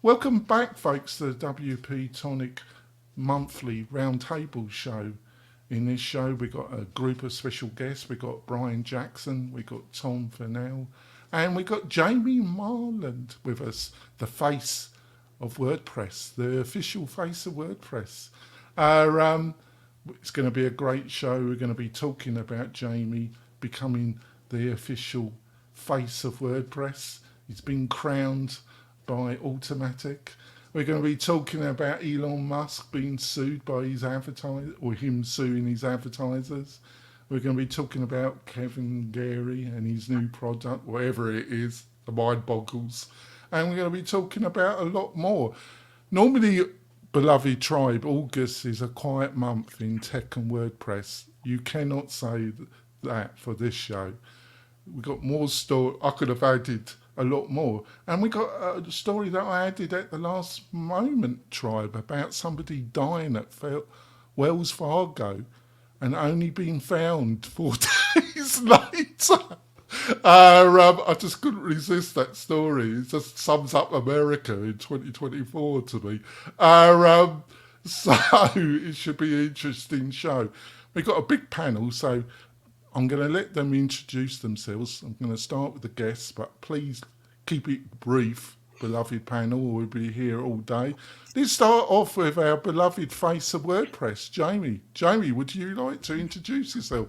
Welcome back, folks, to the WP-Tonic monthly roundtable show. In this show, we got a group of special guests. We got Brian Jackson, we got Tom Fanelli, and we got Jamie Marsland with us, the face of WordPress, the official face of WordPress. It's going to be a great show. We're going to be talking about Jamie becoming the official face of WordPress. He's been crowned by Automattic. We're going to be talking about Elon Musk being sued by his advertisers, or him suing his advertisers. We're going to be talking about Kevin Geary and his new product, whatever it is, the mind boggles. And we're going to be talking about a lot more. Normally, beloved tribe, August is a quiet month in tech and WordPress. You cannot say that for this show. We got more story. I could have added a lot more. And we got a story that I added at the last moment, tribe, about somebody dying at Wells Fargo and only being found 4 days later. I just couldn't resist that story. It just sums up America in 2024 to me. So it should be an interesting show. We've got a big panel, so I'm going to let them introduce themselves. I'm going to start with the guests, but please keep it brief, beloved panel, or we'll be here all day. Let's start off with our beloved face of WordPress, Jamie. Jamie, would you like to introduce yourself?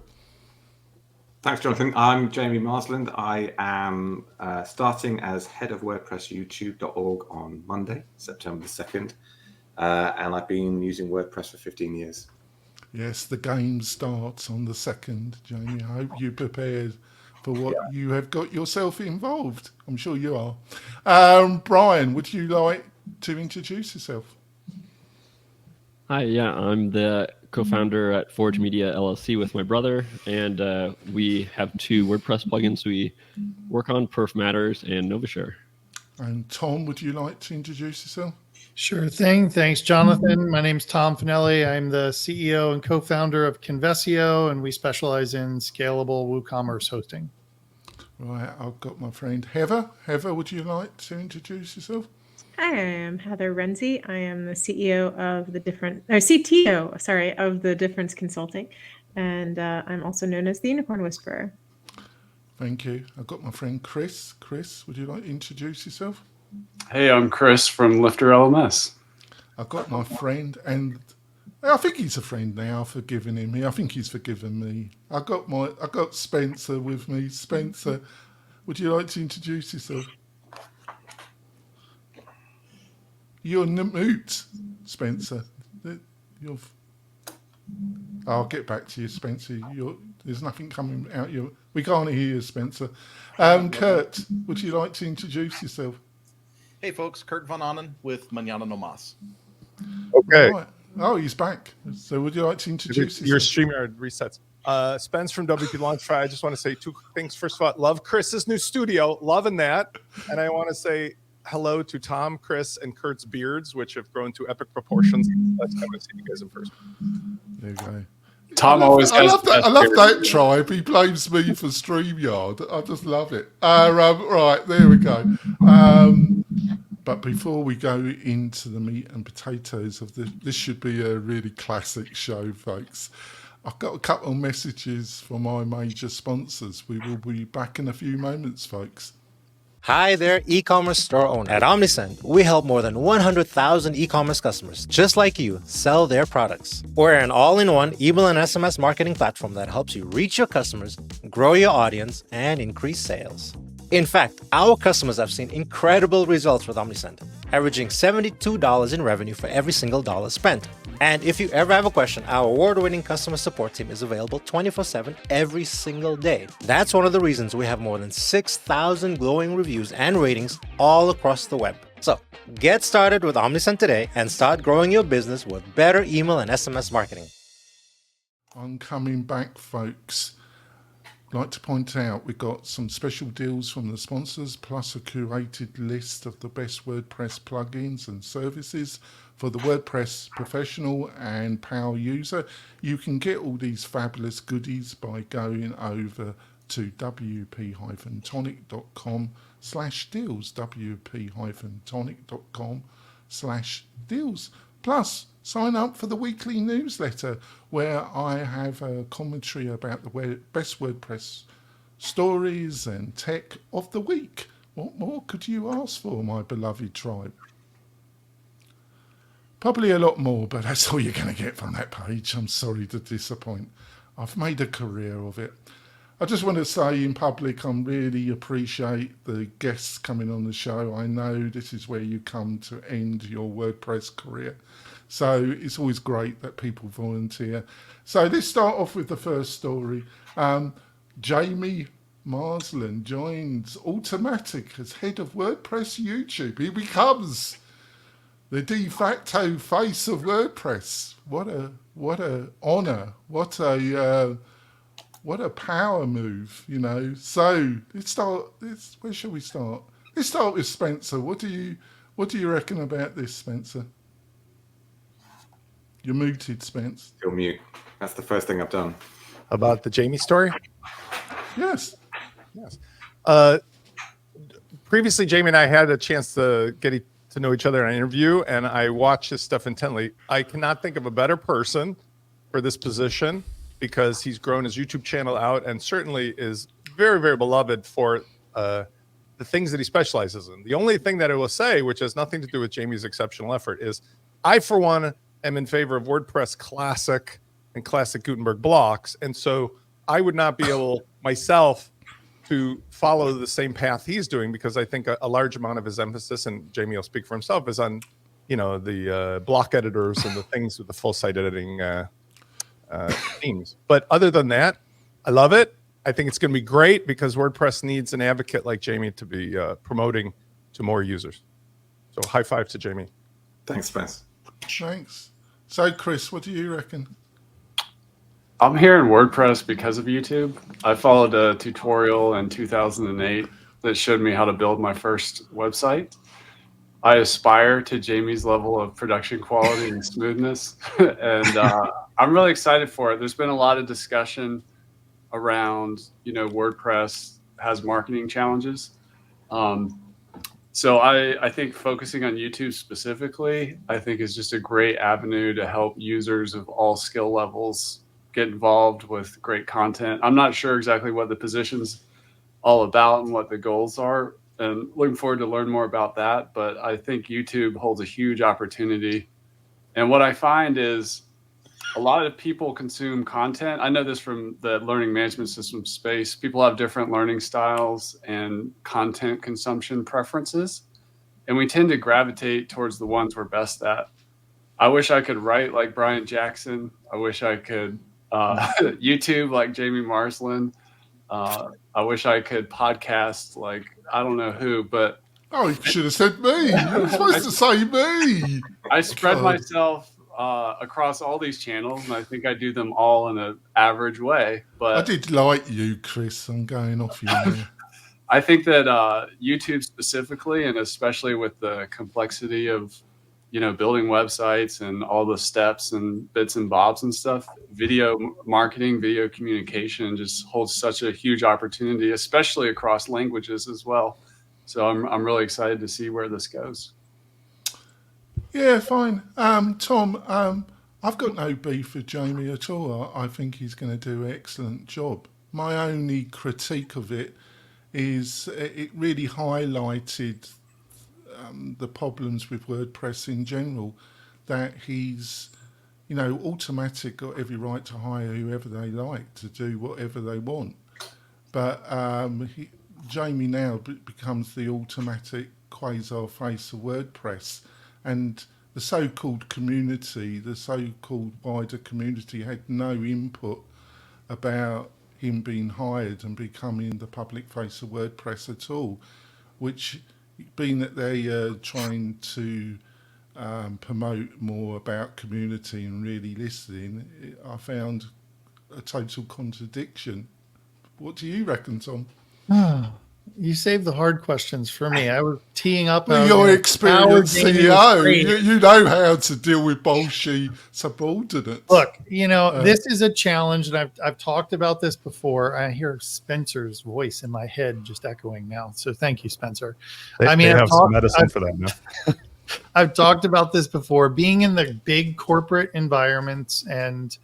Thanks, Jonathan. I'm Jamie Marsland. I am starting as head of WordPressYouTube.org on Monday, September the 2nd, and I've been using WordPress for 15 years. Yes, the game starts on the 2nd, Jamie. I hope you're prepared for what you have got yourself involved. I'm sure you are. Brian, would you like to introduce yourself? Hi, I'm the co-founder at Forgemedia LLC with my brother, and we have 2 WordPress plugins we work on, Perf Matters and NovaShare. And Tom, would you like to introduce yourself? Sure thing. Thanks, Jonathan. My name's Tom Fanelli. I'm the CEO and co-founder of Convesio, and we specialize in scalable WooCommerce hosting. Right, I've got my friend Heather. Heather, would you like to introduce yourself? Hi, I am Heather Renzi. I am the CEO of CTO, of the Difference Consulting, and I'm also known as the Unicorn Whisperer. Thank you. I've got my friend Chris. Chris, would you like to introduce yourself? Hey, I'm Chris from Lifter LMS. I've got my friend, and I think he's a friend now. I've forgiven him. I think he's forgiven me. I got Spencer with me. Spencer, would you like to introduce yourself? You're mute, Spencer. I'll get back to you, Spencer. There's nothing coming out. We can't hear you, Spencer. Kurt, would you like to introduce yourself? Hey folks, Kurt Von Annen with Mañana No Mas. Okay. Right. Oh, he's back. So would you like to introduce Your yourself? StreamYard resets. Spence from WP Launchpad. I just want to say 2 things. First of all, love Chris's new studio. Loving that. And I want to say hello to Tom, Chris, and Kurt's beards, which have grown to epic proportions. Let's come and see you guys in person. There you go. Tom always has. I love that tribe. He blames me for StreamYard. I just love it. Right, there we go. But before we go into the meat and potatoes of this should be a really classic show, folks. I've got a couple of messages from my major sponsors. We will be back in a few moments, folks. Hi there, e-commerce store owner. At Omnisend, we help more than 100,000 e-commerce customers, just like you, sell their products. We're an all-in-one email and SMS marketing platform that helps you reach your customers, grow your audience, and increase sales. In fact, our customers have seen incredible results with Omnisend, averaging $72 in revenue for every single dollar spent. And if you ever have a question, our award-winning customer support team is available 24/7 every single day. That's one of the reasons we have more than 6,000 glowing reviews and ratings all across the web. So, get started with Omnisend today and start growing your business with better email and SMS marketing. I'm coming back, folks. I'd like to point out we've got some special deals from the sponsors, plus a curated list of the best WordPress plugins and services for the WordPress professional and power user. You can get all these fabulous goodies by going over to wp-tonic.com wp-tonic.com/deals, wp-tonic.com/deals. Plus, sign up for the weekly newsletter where I have a commentary about the best WordPress stories and tech of the week. What more could you ask for, my beloved tribe? Probably a lot more, but that's all you're going to get from that page. I'm sorry to disappoint. I've made a career of it. I just want to say in public, I really appreciate the guests coming on the show. I know this is where you come to end your WordPress career. So it's always great that people volunteer. So let's start off with the first story. Jamie Marsland joins Automattic as head of WordPress YouTube. He becomes the de facto face of WordPress. What a honor! What a power move, you know. So let's start. Where shall we start? Let's start with Spencer. What do you reckon about this, Spencer? You're muted, Spence. You're mute. That's the first thing I've done. About the Jamie story? Yes. Yes. Previously, Jamie and I had a chance to get to know each other in an interview, and I watched his stuff intently. I cannot think of a better person for this position because he's grown his YouTube channel out and certainly is very, very beloved for the things that he specializes in. The only thing that I will say, which has nothing to do with Jamie's exceptional effort, is I, for one, am in favor of WordPress Classic and Classic Gutenberg blocks. And so I would not be able myself to follow the same path he's doing because I think a large amount of his emphasis, and Jamie will speak for himself, is on, you know, the block editors and the things with the full site editing themes. But other than that, I love it. I think it's going to be great because WordPress needs an advocate like Jamie to be promoting to more users. So high five to Jamie. Thanks, Spence. Thanks. So, Chris, what do you reckon? I'm here in WordPress because of YouTube. I followed a tutorial in 2008 that showed me how to build my first website. I aspire to Jamie's level of production quality and smoothness, and I'm really excited for it. There's been a lot of discussion around, you know, WordPress has marketing challenges. So I think focusing on YouTube specifically, I think is just a great avenue to help users of all skill levels get involved with great content. I'm not sure exactly what the position's all about and what the goals are, and looking forward to learn more about that. But I think YouTube holds a huge opportunity. And what I find is a lot of people consume content. I know this from the learning management system space. People have different learning styles and content consumption preferences, and we tend to gravitate towards the ones we're best at. I wish I could write like Brian Jackson. I wish I could YouTube like Jamie Marsland. I wish I could podcast like I don't know who, but oh, you should have said me. You were supposed to say me. I spread myself across all these channels, and I think I do them all in an average way. But I did like you, Chris. I'm going off you now. I think that YouTube specifically, and especially with the complexity of, you know, building websites and all the steps and bits and bobs and stuff, video marketing, video communication just holds such a huge opportunity, especially across languages as well. So I'm really excited to see where this goes. Yeah, fine. Tom, I've got no beef with Jamie at all. I think he's going to do an excellent job. My only critique of it is it really highlighted the problems with WordPress in general, that he's, you know, Automattic got every right to hire whoever they like to do whatever they want. But Jamie now becomes the Automattic quasi-face of WordPress. And the so-called community, the so-called wider community had no input about him being hired and becoming the public face of WordPress at all, which, being that they are trying to promote more about community and really listening, I found a total contradiction. What do you reckon, Tom? You saved the hard questions for me. I was teeing up. Well, you're an experienced CEO. You know how to deal with bullshit subordinates. Look, this is a challenge, and I've talked about this before. I hear Spencer's voice in my head just echoing now. So thank you, Spencer. They have some medicine for that now. I've talked about this before. Being in the big corporate environments, and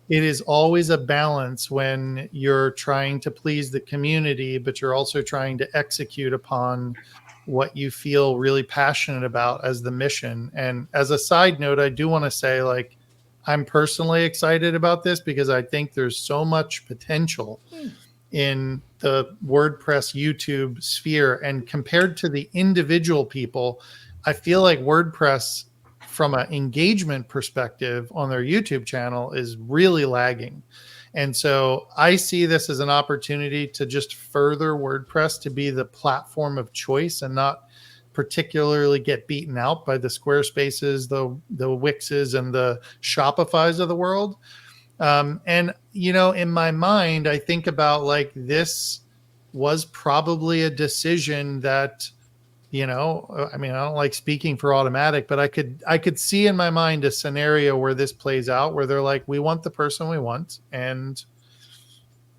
it is always a balance when you're trying to please the community, but you're also trying to execute upon what you feel really passionate about as the mission. And as a side note, I do want to say, like, I'm personally excited about this because I think there's so much potential in the WordPress YouTube sphere. And compared to the individual people, I feel like WordPress, from an engagement perspective on their YouTube channel, is really lagging. And so I see this as an opportunity to just further WordPress to be the platform of choice and not particularly get beaten out by the Squarespaces, the Wixes, and the Shopifys of the world. And, in my mind, I think about, like, this was probably a decision that, I don't like speaking for Automattic, but I could see in my mind a scenario where this plays out, where they're like, we want the person we want, and,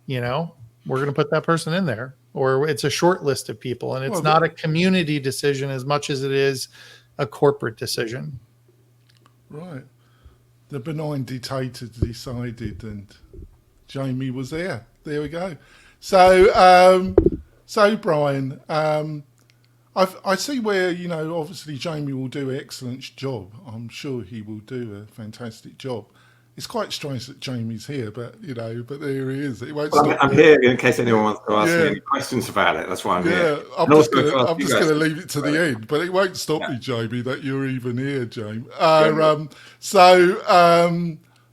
we're going to put that person in there. Or it's a short list of people, and it's not a community decision as much as it is a corporate decision. Right. The benign dictator decided, and Jamie was there. There we go. So Brian, I see where, obviously Jamie will do an excellent job. I'm sure he will do a fantastic job. It's quite strange that Jamie's here, but there he is. It won't stop. I'm here in case anyone wants to ask me any questions about it. That's why I'm here. I'm just going to leave it to the end, but it won't stop me, Jamie, that you're even here, Jamie.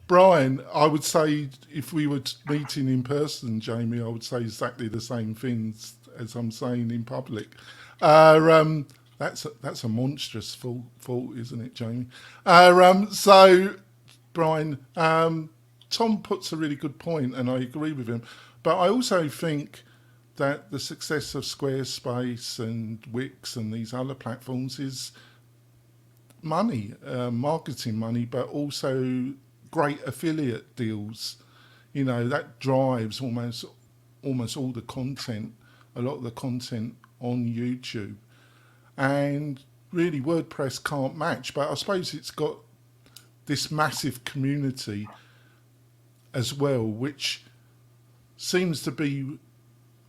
Brian, I would say if we were meeting in person, Jamie, I would say exactly the same things as I'm saying in public. That's a monstrous fault, isn't it, Jamie? Brian, Tom puts a really good point, and I agree with him. But I also think that the success of Squarespace and Wix and these other platforms is money, marketing money, but also great affiliate deals. That drives almost all the content, a lot of the content on YouTube. And really WordPress can't match, but I suppose it's got this massive community as well, which seems to be,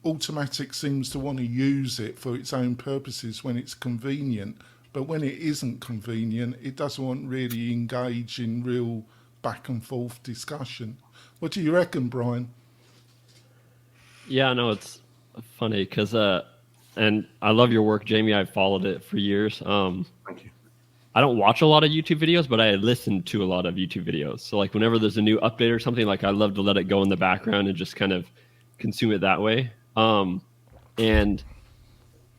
Automattic seems to want to use it for its own purposes when it's convenient, but when it isn't convenient, it doesn't want to really engage in real back and forth discussion. What do you reckon, Brian? Yeah, no, it's funny because, and I love your work, Jamie. I've followed it for years. Thank you. I don't watch a lot of YouTube videos, but I listen to a lot of YouTube videos. So like whenever there's a new update or something, like I love to let it go in the background and just kind of consume it that way. And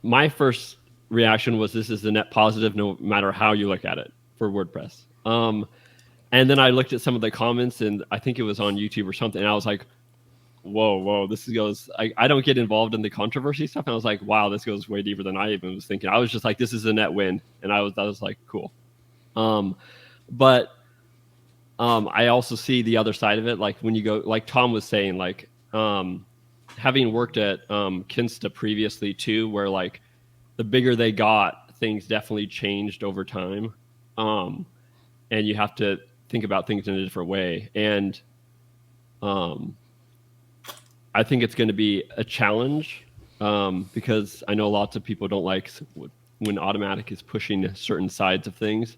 my first reaction was this is a net positive no matter how you look at it for WordPress. And then I looked at some of the comments, and I think it was on YouTube or something, and I was like, whoa, this goes, I don't get involved in the controversy stuff. And I was like, wow, this goes way deeper than I even was thinking. I was just like, this is a net win. And I was like, cool. But I also see the other side of it. Like when you go, like Tom was saying, like having worked at Kinsta previously too, where like the bigger they got, things definitely changed over time. And you have to think about things in a different way. And I think it's going to be a challenge because I know lots of people don't like when Automattic is pushing certain sides of things.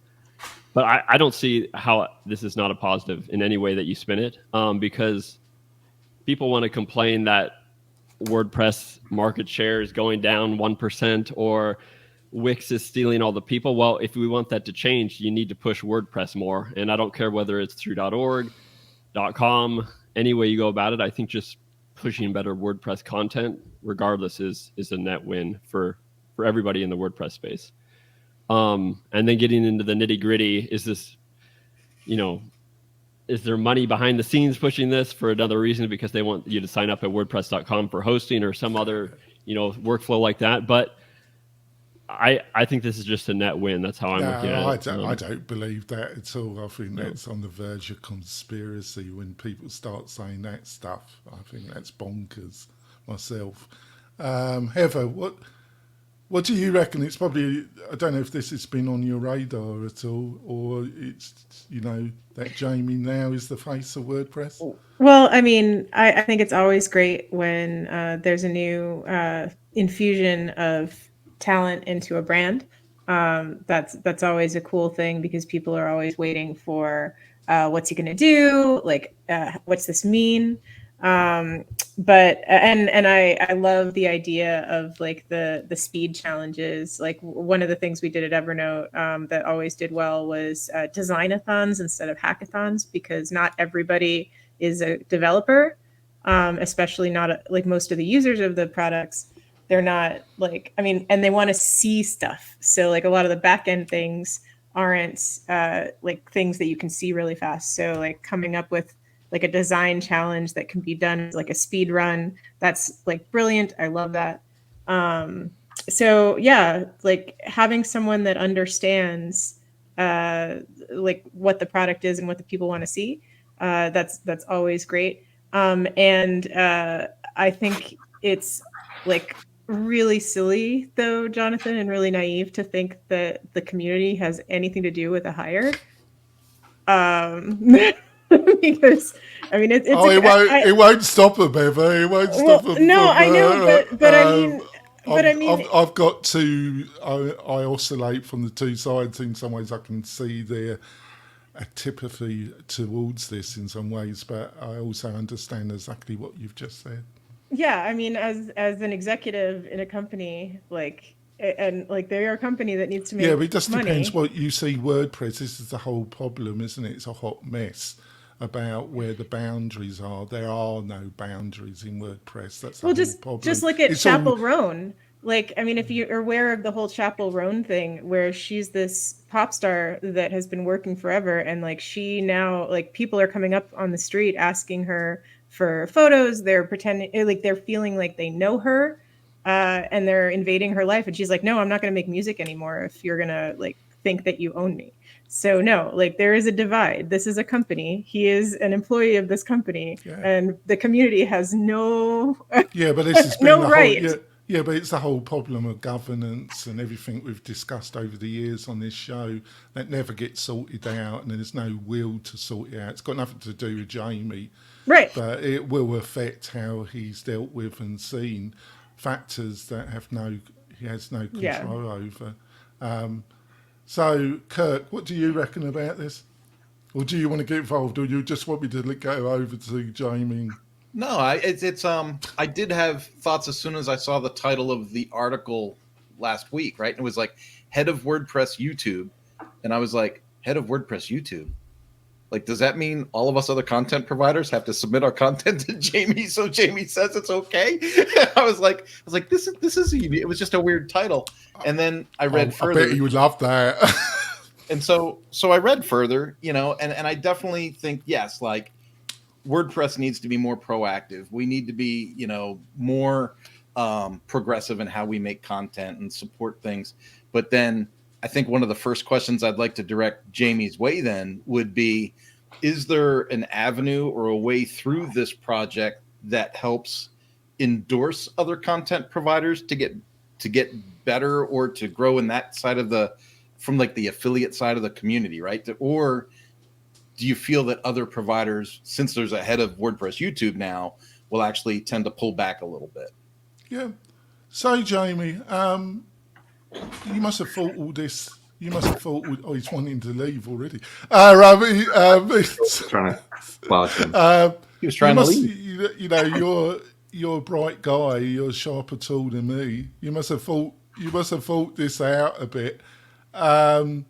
But I don't see how this is not a positive in any way that you spin it, because people want to complain that WordPress market share is going down 1% or Wix is stealing all the people. Well, if we want that to change, you need to push WordPress more. And I don't care whether it's through .org, .com, any way you go about it. I think just pushing better WordPress content, regardless, is a net win for everybody in the WordPress space. And then getting into the nitty gritty, is this, is there money behind the scenes pushing this for another reason because they want you to sign up at WordPress.com for hosting or some other workflow like that. But I think this is just a net win. That's how I'm looking at it. I don't believe that at all. I think that's on the verge of conspiracy when people start saying that stuff. I think that's bonkers myself. Heather, what do you reckon? It's probably, I don't know if this has been on your radar at all, or it's, that Jamie now is the face of WordPress. Well, I mean, I think it's always great when there's a new infusion of talent into a brand. That's always a cool thing because people are always waiting for what's he going to do? Like, what's this mean? But I love the idea of like the speed challenges. Like one of the things we did at Evernote that always did well was design-a-thons instead of hackathons, because not everybody is a developer, especially not like most of the users of the products. They're not like, and they want to see stuff. So like a lot of the back end things aren't like things that you can see really fast. So like coming up with like a design challenge that can be done as like a speed run, that's like brilliant. I love that. So yeah, like having someone that understands like what the product is and what the people want to see, that's always great. And I think it's like really silly though, Jonathan, and really naive to think that the community has anything to do with a hire. Because it won't stop them ever. It won't stop them. No, I know, but I've got to. I oscillate from the two sides. In some ways, I can see their antipathy towards this in some ways, but I also understand exactly what you've just said. Yeah, I mean, as an executive in a company, like, and like they're a company that needs to make money. Yeah, but it just depends what you see. WordPress, this is the whole problem, isn't it? It's a hot mess about where the boundaries are. There are no boundaries in WordPress. That's the whole problem. Just look at Chapel Roan. Like, I mean, if you're aware of the whole Chapel Roan thing, where she's this pop star that has been working forever, and like she now, like people are coming up on the street asking her for photos. They're pretending, like they're feeling like they know her, and they're invading her life. And she's like, no, I'm not going to make music anymore if you're going to like think that you own me. So no, like there is a divide. This is a company. He is an employee of this company, and the community has no but this has been no right. But it's the whole problem of governance and everything we've discussed over the years on this show that never gets sorted out, and there's no will to sort it out. It's got nothing to do with Jamie, right? But it will affect how he's dealt with and seen factors that he has no control over. So, Kirk, what do you reckon about this? Or do you want to get involved, or you just want me to go over to Jamie? No, I did have thoughts as soon as I saw the title of the article last week, right? And it was like head of WordPress YouTube. And I was like, head of WordPress YouTube? Like, does that mean all of us other content providers have to submit our content to Jamie so Jamie says it's okay? I was like, this is it was just a weird title. And then I read further. I bet you would love that. And so I read further, and I definitely think, yes, like WordPress needs to be more proactive. We need to be, more progressive in how we make content and support things. But then I think one of the first questions I'd like to direct Jamie's way then would be, is there an avenue or a way through this project that helps endorse other content providers to get better or to grow in that side of from like the affiliate side of the community, right? Or do you feel that other providers, since there's a head of WordPress YouTube now, will actually tend to pull back a little bit? Yeah. So, Jamie, you must have thought all this. You must have thought, he's wanting to leave already. He was trying to leave. You're a bright guy. You're sharper tool than me. You must have thought this out a bit. I'm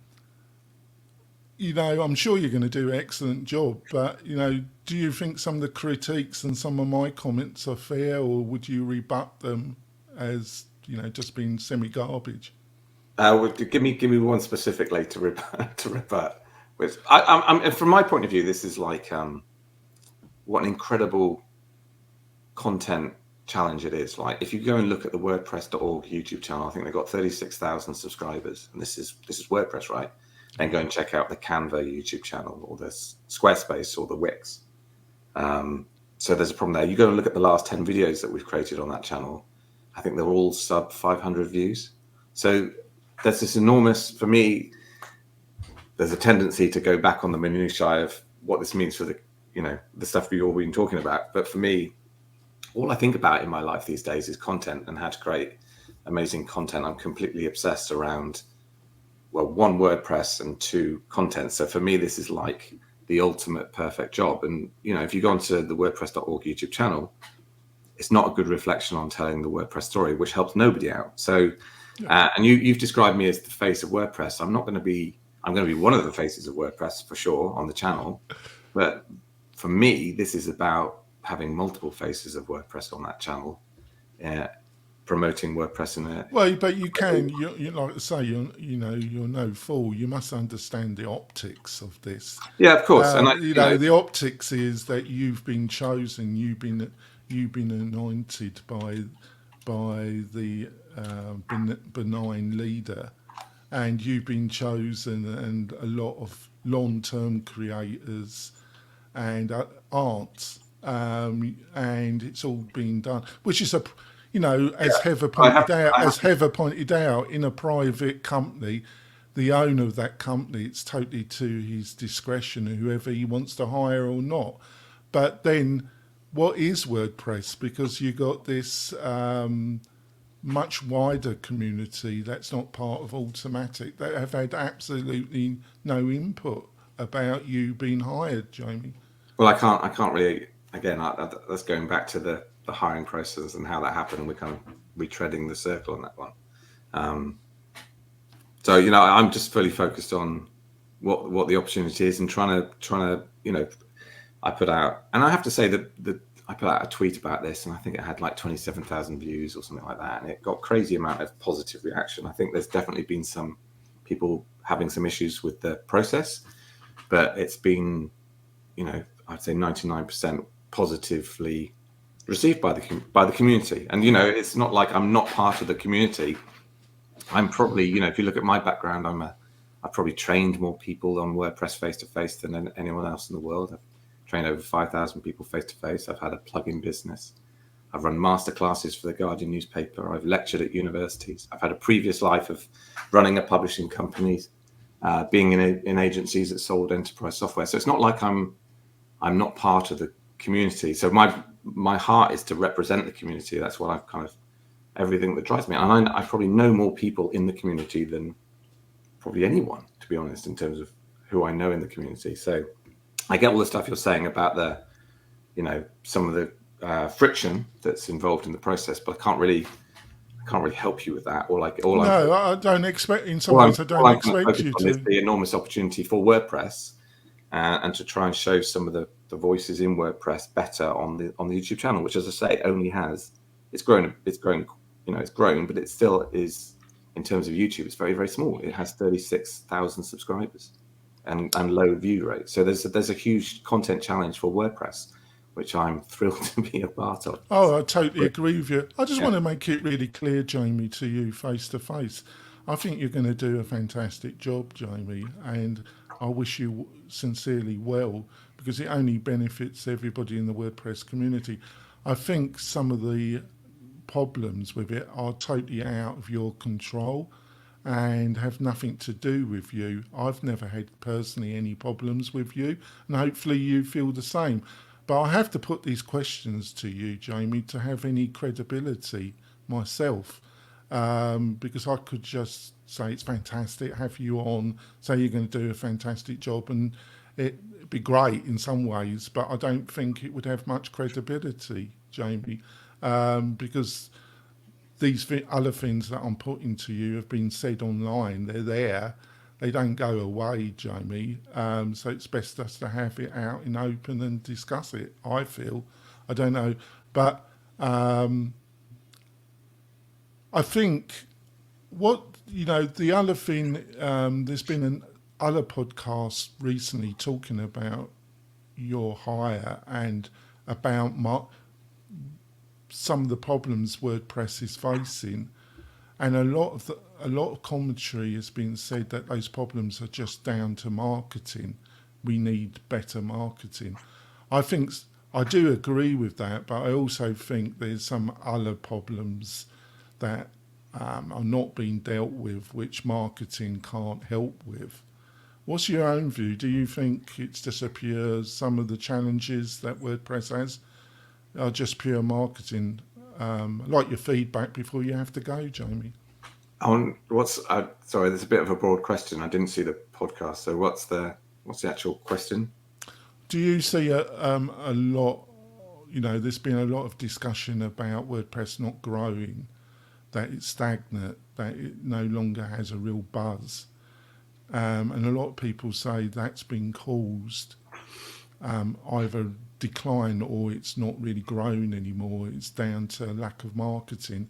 sure you're going to do an excellent job, but, do you think some of the critiques and some of my comments are fair, or would you rebut them as, just being semi-garbage? Give me one specifically to rebut with. I'm from my point of view, this is like what an incredible content challenge it is. Like if you go and look at the WordPress.org YouTube channel, I think they've got 36,000 subscribers, and this is WordPress, right? Then go and check out the Canva YouTube channel or the Squarespace or the Wix. So there's a problem there. You go and look at the last 10 videos that we've created on that channel. I think they're all sub 500 views. So there's this enormous, for me, there's a tendency to go back on the minutiae of what this means for the, the stuff we've all been talking about. But for me, all I think about in my life these days is content and how to create amazing content. I'm completely obsessed around, well, one, WordPress, and two, content. So for me, this is like the ultimate perfect job. And, if you go onto the WordPress.org YouTube channel, it's not a good reflection on telling the WordPress story, which helps nobody out. So, and you've described me as the face of WordPress. I'm going to be one of the faces of WordPress for sure on the channel. But for me, this is about having multiple faces of WordPress on that channel, promoting WordPress in a... Well, but you can, you like to say, you're no fool. You must understand the optics of this. Yeah, of course. And the optics is that you've been chosen, you've been anointed by the benign leader, and you've been chosen, and a lot of long-term creators and arts, and it's all been done, which is as Heather pointed out, in a private company, the owner of that company, it's totally to his discretion, whoever he wants to hire or not. But then, what is WordPress? Because you got this much wider community that's not part of Automattic that have had absolutely no input about you being hired, Jamie. Well, I can't really. Again, that's going back to the hiring process and how that happened, and we're kind of retreading the circle on that one. So I'm just fully focused on what the opportunity is and trying to I put out, and I have to say that I put out a tweet about this, and I think it had like 27,000 views or something like that, and it got crazy amount of positive reaction. I think there's definitely been some people having some issues with the process, but it's been, I'd say 99% positively received by the community. And it's not like I'm not part of the community. I'm probably, if you look at my background, I've probably trained more people on WordPress face to face than anyone else in the world. I've trained over 5,000 people face to face. I've had a plugin business. I've run master classes for the Guardian newspaper. I've lectured at universities. I've had a previous life of running a publishing company, being in agencies that sold enterprise software. So it's not like I'm not part of the community. So my heart is to represent the community. That's what I've kind of, everything that drives me. And I probably know more people in the community than probably anyone, to be honest, in terms of who I know in the community. So I get all the stuff you're saying about the, some of the friction that's involved in the process, but I can't really help you with that. I don't expect. In some ways, I don't expect you to. The enormous opportunity for WordPress, and to try and show some of the voices in WordPress better on the YouTube channel, which, as I say, it's grown, but it still is, in terms of YouTube, it's very, very small. It has 36,000 subscribers and low view rate. So there's a huge content challenge for WordPress, which I'm thrilled to be a part of. Oh, I totally agree with you. I just want to make it really clear, Jamie, to you face to face. I think you're going to do a fantastic job, Jamie, and I wish you sincerely well, because it only benefits everybody in the WordPress community. I think some of the problems with it are totally out of your control and have nothing to do with you. I've never had personally any problems with you, and hopefully you feel the same. But I have to put these questions to you, Jamie, to have any credibility myself, because I could just say it's fantastic, have you on, say you're going to do a fantastic job, and it'd be great in some ways, but I don't think it would have much credibility, Jamie, because these other things that I'm putting to you have been said online. They're there. They don't go away, Jamie. So it's best us to have it out in open and discuss it, I feel. I don't know. But I think the other thing, there's been other podcasts recently talking about your hire and about some of the problems WordPress is facing, and a lot of commentary has been said that those problems are just down to marketing. We need better marketing. I do agree with that, but I also think there's some other problems that are not being dealt with, which marketing can't help with. What's your own view? Do you think it's just some of the challenges that WordPress has are just pure marketing? I'd like your feedback before you have to go, Jamie. Sorry, there's a bit of a broad question. I didn't see the podcast. So what's the actual question? Do you see a lot, there's been a lot of discussion about WordPress not growing, that it's stagnant, that it no longer has a real buzz. And a lot of people say that's been caused either decline or it's not really grown anymore. It's down to lack of marketing.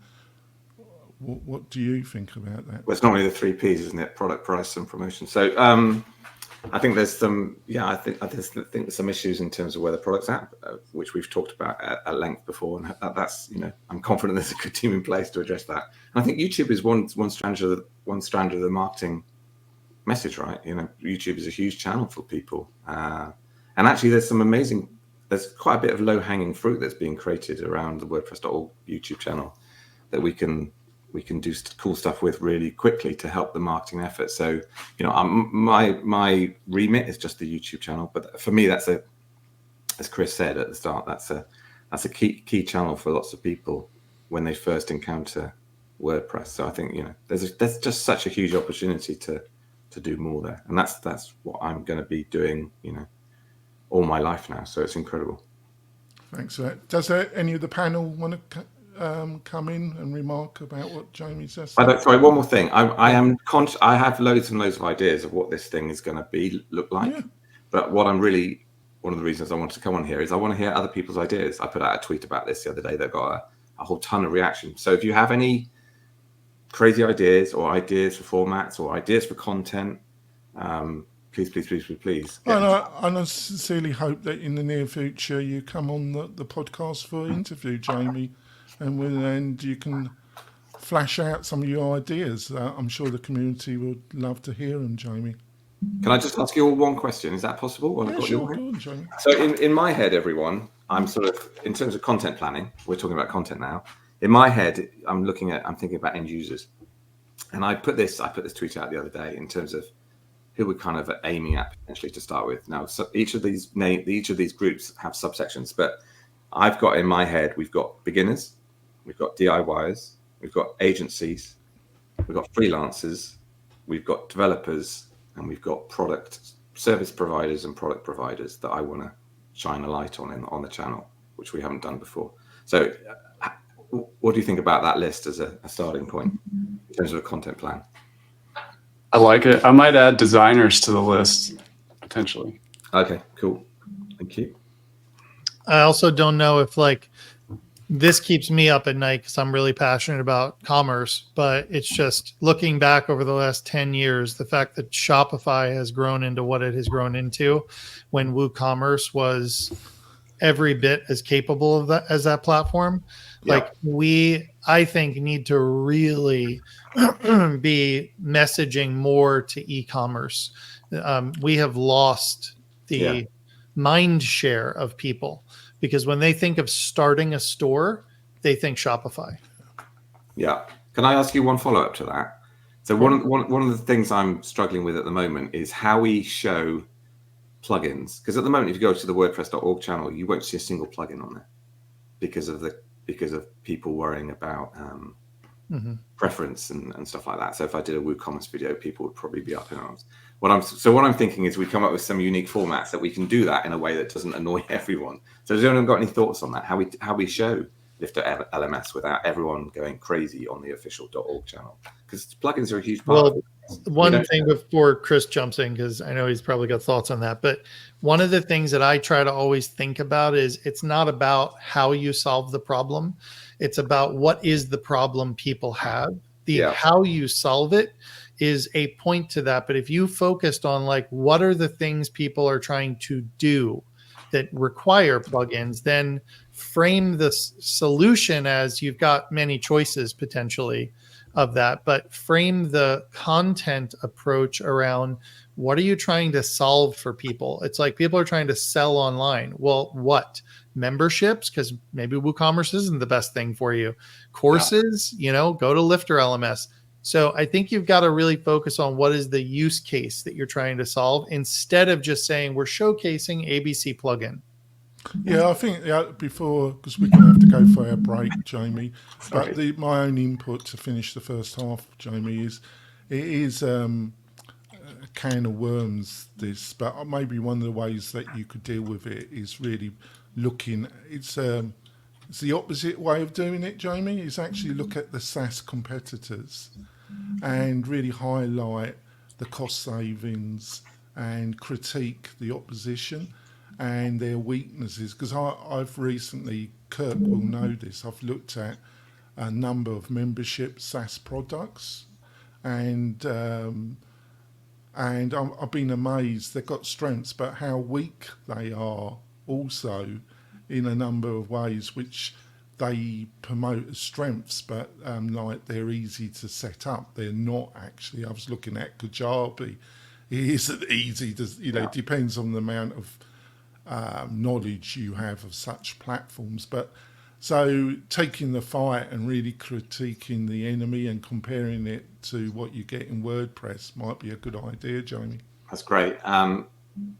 What do you think about that? Well, it's normally the 3 Ps, isn't it? Product, price, and promotion. So I think there's some, I think there's some issues in terms of where the product's at, which we've talked about at length before, and that's, I'm confident there's a good team in place to address that. And I think YouTube is one strand of the marketing message, right? YouTube is a huge channel for people, and actually there's quite a bit of low-hanging fruit that's being created around the WordPress.org YouTube channel that we can do cool stuff with really quickly to help the marketing effort. So, my remit is just the YouTube channel, but for me, that's as Chris said at the start, that's a key channel for lots of people when they first encounter WordPress. So I think there's just such a huge opportunity to do more there, and that's what I'm going to be doing, all my life now. So it's incredible. Thanks for that. Does any of the panel want to come in and remark about what Jamie says? Sorry, one more thing. I have loads and loads of ideas of what this thing is going to look like. Yeah. But one of the reasons I wanted to come on here is I want to hear other people's ideas. I put out a tweet about this the other day that got a whole ton of reaction. So if you have any crazy ideas or ideas for formats or ideas for content, please. And I sincerely hope that in the near future you come on the podcast for an interview, Jamie, and you can flash out some of your ideas. I'm sure the community would love to hear them, Jamie. Can I just ask you all one question? Is that possible? Yeah, sure. Go on, Jamie. So in my head, everyone, I'm sort of, in terms of content planning, we're talking about content now. In my head, I'm thinking about end users. And I put this tweet out the other day in terms of who we're kind of aiming at potentially to start with. Now, so each of these groups have subsections, but I've got in my head, we've got beginners, we've got DIYers, we've got agencies, we've got freelancers, we've got developers, and we've got service providers and product providers that I want to shine a light on the channel, which we haven't done before. So what do you think about that list as a starting point in terms of a content plan? I like it. I might add designers to the list, potentially. Okay, cool. Thank you. I also don't know if this keeps me up at night because I'm really passionate about commerce, but it's just looking back over the last 10 years, the fact that Shopify has grown into what it has grown into when WooCommerce was every bit as capable of that as that platform. Yeah. I think, need to really be messaging more to e-commerce. We have lost the mind share of people because when they think of starting a store, they think Shopify. Yeah. Can I ask you one follow-up to that? So one of the things I'm struggling with at the moment is how we show plugins. Because at the moment, if you go to the WordPress.org channel, you won't see a single plugin on there because of people worrying about preference and stuff like that. So if I did a WooCommerce video, people would probably be up in arms. What I'm thinking is we come up with some unique formats that we can do that in a way that doesn't annoy everyone. So has anyone got any thoughts on that? How we show Lifter LMS without everyone going crazy on the official .org channel? Because plugins are a huge part of it. One thing before Chris jumps in, because I know he's probably got thoughts on that, but one of the things that I try to always think about is it's not about how you solve the problem. It's about what is the problem people have. How you solve it is a point to that. But if you focused on what are the things people are trying to do that require plugins, then frame the solution as you've got many choices potentially of that, but frame the content approach around what are you trying to solve for people? It's like people are trying to sell online. Well, what? Memberships? Because maybe WooCommerce isn't the best thing for you. Courses, go to Lifter LMS. So I think you've got to really focus on what is the use case that you're trying to solve instead of just saying we're showcasing ABC plugin. Yeah, I think before, because we're going to have to go for our break, Jamie, but my own input to finish the first half, Jamie, is it is a can of worms, this, but maybe one of the ways that you could deal with it is really looking, it's the opposite way of doing it, Jamie, is actually look at the SaaS competitors and really highlight the cost savings and critique the opposition and their weaknesses. Because I've recently, Kirk will know this, I've looked at a number of membership SaaS products, and I've been amazed. They've got strengths, but how weak they are also in a number of ways, which they promote as strengths, but like they're easy to set up. They're not actually. I was looking at Kajabi. It isn't easy to, it depends on the amount of knowledge you have of such platforms. But so taking the fight and really critiquing the enemy and comparing it to what you get in WordPress might be a good idea, Jamie. That's great.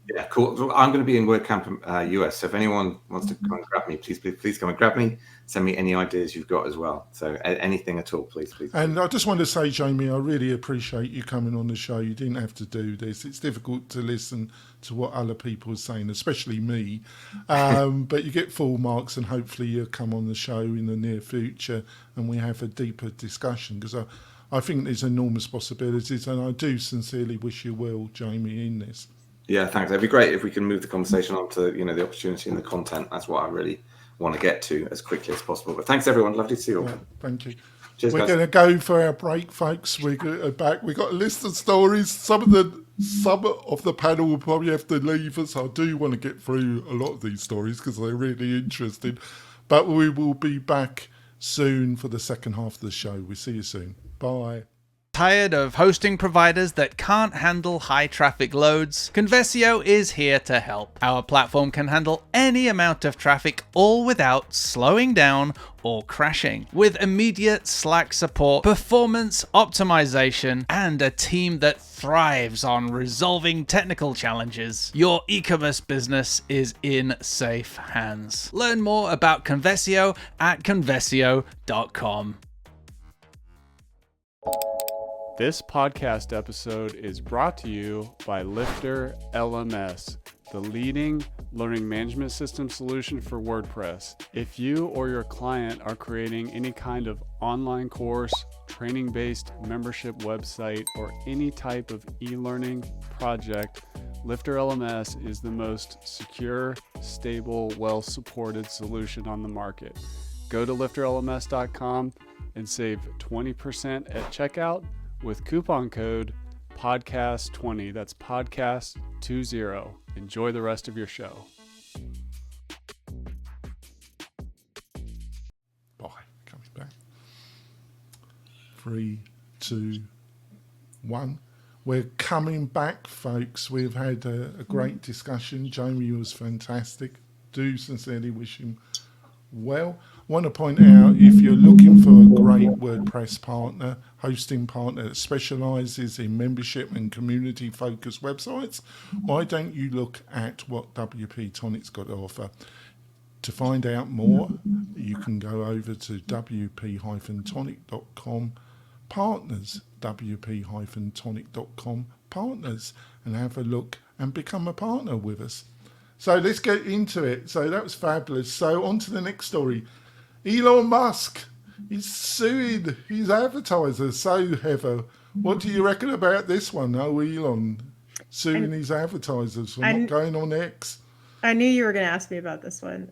Yeah, cool. So I'm going to be in WordCamp US. So if anyone wants to come and grab me, please come and grab me. Send me any ideas you've got as well. So anything at all, please. And I just want to say, Jamie, I really appreciate you coming on the show. You didn't have to do this. It's difficult to listen to what other people are saying, especially me. But you get full marks, and hopefully you'll come on the show in the near future and we have a deeper discussion, because I think there's enormous possibilities, and I do sincerely wish you well, Jamie, in this. Yeah, thanks. It'd be great if we can move the conversation on to, the opportunity and the content. That's what I really want to get to as quickly as possible. But thanks, everyone. Lovely to see you all. Yeah, thank you. Cheers, We're going to go for our break, folks. We're back. We've got a list of stories. Some of the panel will probably have to leave us. I do want to get through a lot of these stories because they're really interesting. But we will be back soon for the second half of the show. We'll see you soon. Bye. Tired of hosting providers that can't handle high traffic loads? Convesio is here to help. Our platform can handle any amount of traffic, all without slowing down or crashing. With immediate Slack support, performance optimization, and a team that thrives on resolving technical challenges, your e-commerce business is in safe hands. Learn more about Convesio at convesio.com. This podcast episode is brought to you by Lifter LMS, the leading learning management system solution for WordPress. If you or your client are creating any kind of online course, training-based membership website, or any type of e-learning project, Lifter LMS is the most secure, stable, well-supported solution on the market. Go to lifterlms.com and save 20% at checkout with coupon code podcast20. That's podcast20. Enjoy the rest of your show. Bye. Coming back. 3, 2, 1. We're coming back, folks. We've had a great discussion. Jamie was fantastic. Do sincerely wish him well. I want to point out, if you're looking for a great WordPress partner, hosting partner that specializes in membership and community focused websites, why don't you look at what WP-Tonic's got to offer? To find out more, you can go over to wp-tonic.com partners, wp-tonic.com partners, and have a look and become a partner with us. So let's get into it. So that was fabulous. So on to the next story. Elon Musk is suing his advertisers. So, Heather, what do you reckon about this one? Oh, Elon suing his advertisers for not going on X. I knew you were going to ask me about this one.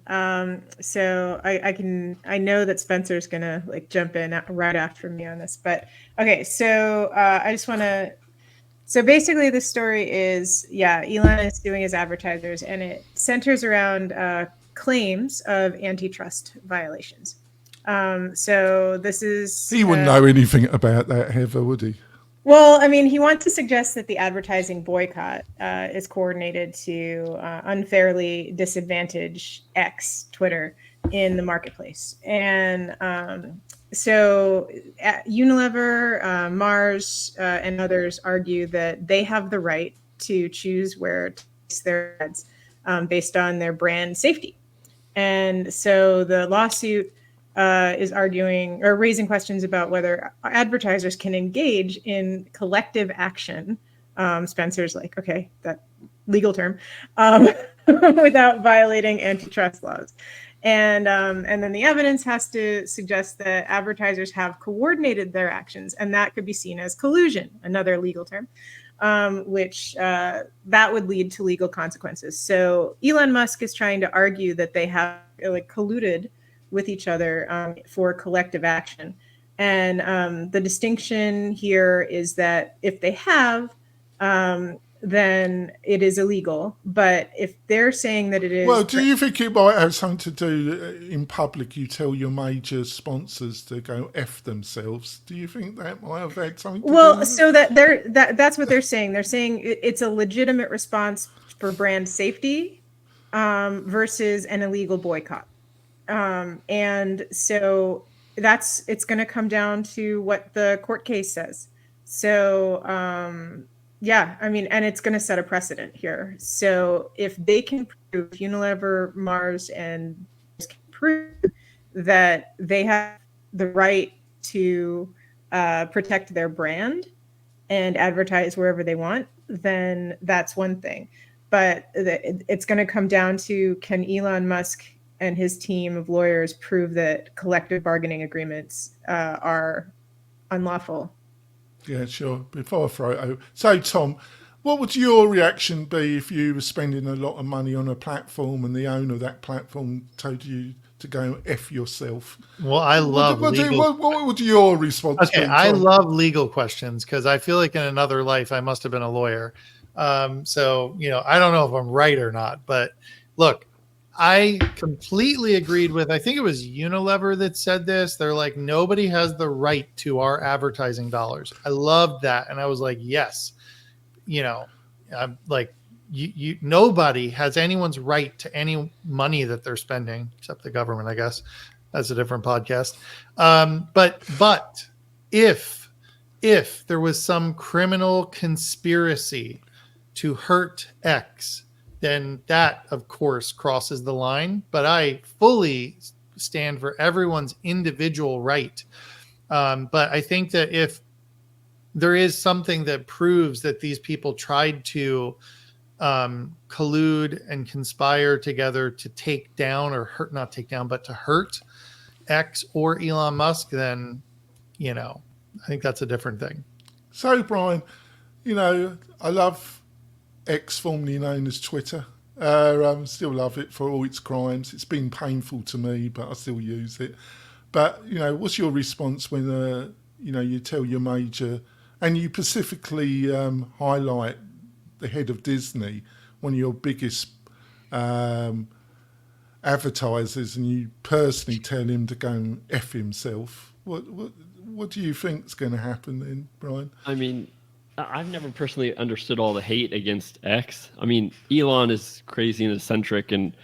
So I know that Spencer's going to jump in right after me on this. But okay, so I just want to So basically, the story is, Elon is suing his advertisers, and it centers around claims of antitrust violations. So this is... He wouldn't know anything about that, Heather, would he? Well, I mean, he wants to suggest that the advertising boycott is coordinated to unfairly disadvantage X, Twitter, in the marketplace. And so Unilever, Mars, and others argue that they have the right to choose where to place their ads based on their brand safety. And so the lawsuit is arguing or raising questions about whether advertisers can engage in collective action. Spencer's like, okay, that legal term, without violating antitrust laws. And then the evidence has to suggest that advertisers have coordinated their actions, and that could be seen as collusion, another legal term, which that would lead to legal consequences. So Elon Musk is trying to argue that they have colluded with each other for collective action. And the distinction here is that if they have, then it is illegal. But if they're saying that it is... Well, do you think it might have something to do in public? You tell your major sponsors to go F themselves. Do you think that might have had something to do with it? So that's what they're saying. They're saying it's a legitimate response for brand safety versus an illegal boycott. And so it's going to come down to what the court case says. So, I mean, and it's going to set a precedent here. So if they can prove, Unilever, Mars, and can prove that they have the right to protect their brand and advertise wherever they want, then that's one thing. But it's going to come down to, can Elon Musk and his team of lawyers prove that collective bargaining agreements are unlawful? Yeah, sure. Before I throw it over. So, Tom, what would your reaction be if you were spending a lot of money on a platform and the owner of that platform told you to go F yourself? Well, I love legal... What would your response be? Okay, I love legal questions because I feel like in another life I must have been a lawyer. So, I don't know if I'm right or not, but look, I completely agreed with, I think it was Unilever that said this. They're like, nobody has the right to our advertising dollars. I loved that. And I was like, yes, I'm like, nobody has anyone's right to any money that they're spending, except the government, I guess. That's a different podcast. But if there was some criminal conspiracy to hurt X, then that, of course, crosses the line. But I fully stand for everyone's individual right. But I think that if there is something that proves that these people tried to collude and conspire together to take down or hurt, not take down, but to hurt X or Elon Musk, then, I think that's a different thing. So, Brian, I love X, formerly known as Twitter. Still love it for all its crimes. It's been painful to me, but I still use it. But, what's your response when, you tell your major, and you specifically highlight the head of Disney, one of your biggest advertisers, and you personally tell him to go and F himself? What do you think is going to happen then, Brian? I mean, I've never personally understood all the hate against X. I mean, Elon is crazy and eccentric and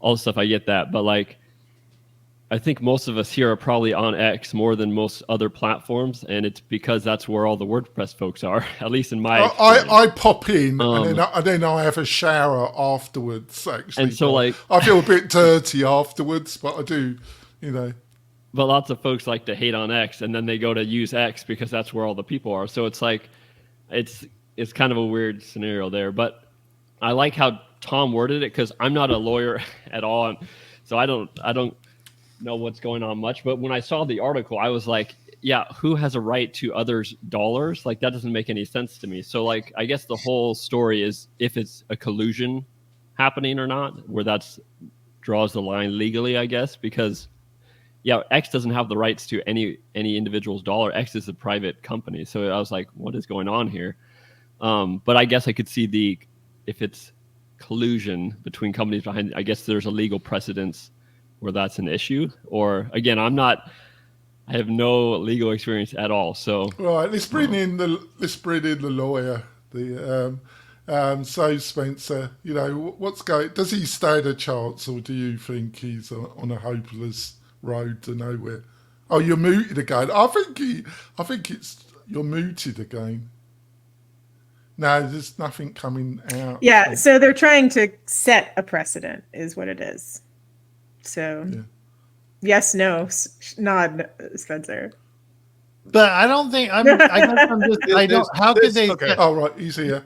all the stuff. I get that. But I think most of us here are probably on X more than most other platforms. And it's because that's where all the WordPress folks are, at least in my experience. I pop in and then I have a shower afterwards, actually. And so I feel a bit dirty afterwards, but I do, But lots of folks like to hate on X, and then they go to use X because that's where all the people are. So it's it's kind of a weird scenario there. But I like how Tom worded it, because I'm not a lawyer at all, so I don't know what's going on much. But when I saw the article, I was like, yeah, who has a right to others' dollars? That doesn't make any sense to me. So I guess the whole story is if it's a collusion happening or not, where that's draws the line legally, I guess, because X doesn't have the rights to any individual's dollar. X is a private company. So I was like, what is going on here? But I guess I could see if it's collusion between companies behind, I guess there's a legal precedence where that's an issue. Or again, I have no legal experience at all. So right, let's bring in the lawyer. So Spencer, what's going? Does he stand a chance, or do you think he's on a hopeless road to nowhere? Oh, you're muted again. I think you're muted again. No, there's nothing coming out. Yeah, so they're trying to set a precedent, is what it is. So, yes, no, nod, Spencer. But I don't think I guess I'm just. I don't. How could they? Okay. Oh, right, he's here.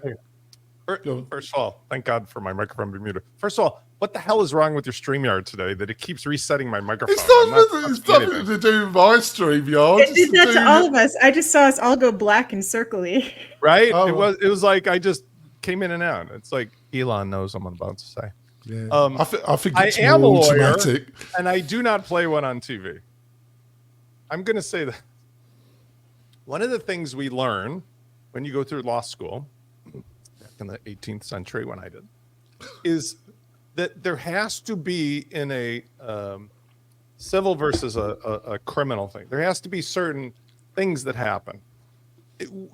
First of all, thank God for my microphone being muted. First of all, what the hell is wrong with your StreamYard today that it keeps resetting my microphone? It's nothing to do with my StreamYard. It did that to all of us. I just saw us all go black and circly. Right? Oh. It was like I just came in and out. It's like Elon knows what I'm about to say. Yeah. I think it's I am more a lawyer, automatic. and I do not play one on TV. I'm going to say that one of the things we learn when you go through law school, back in the 18th century when I did, is that there has to be in a civil versus a criminal thing. There has to be certain things that happen.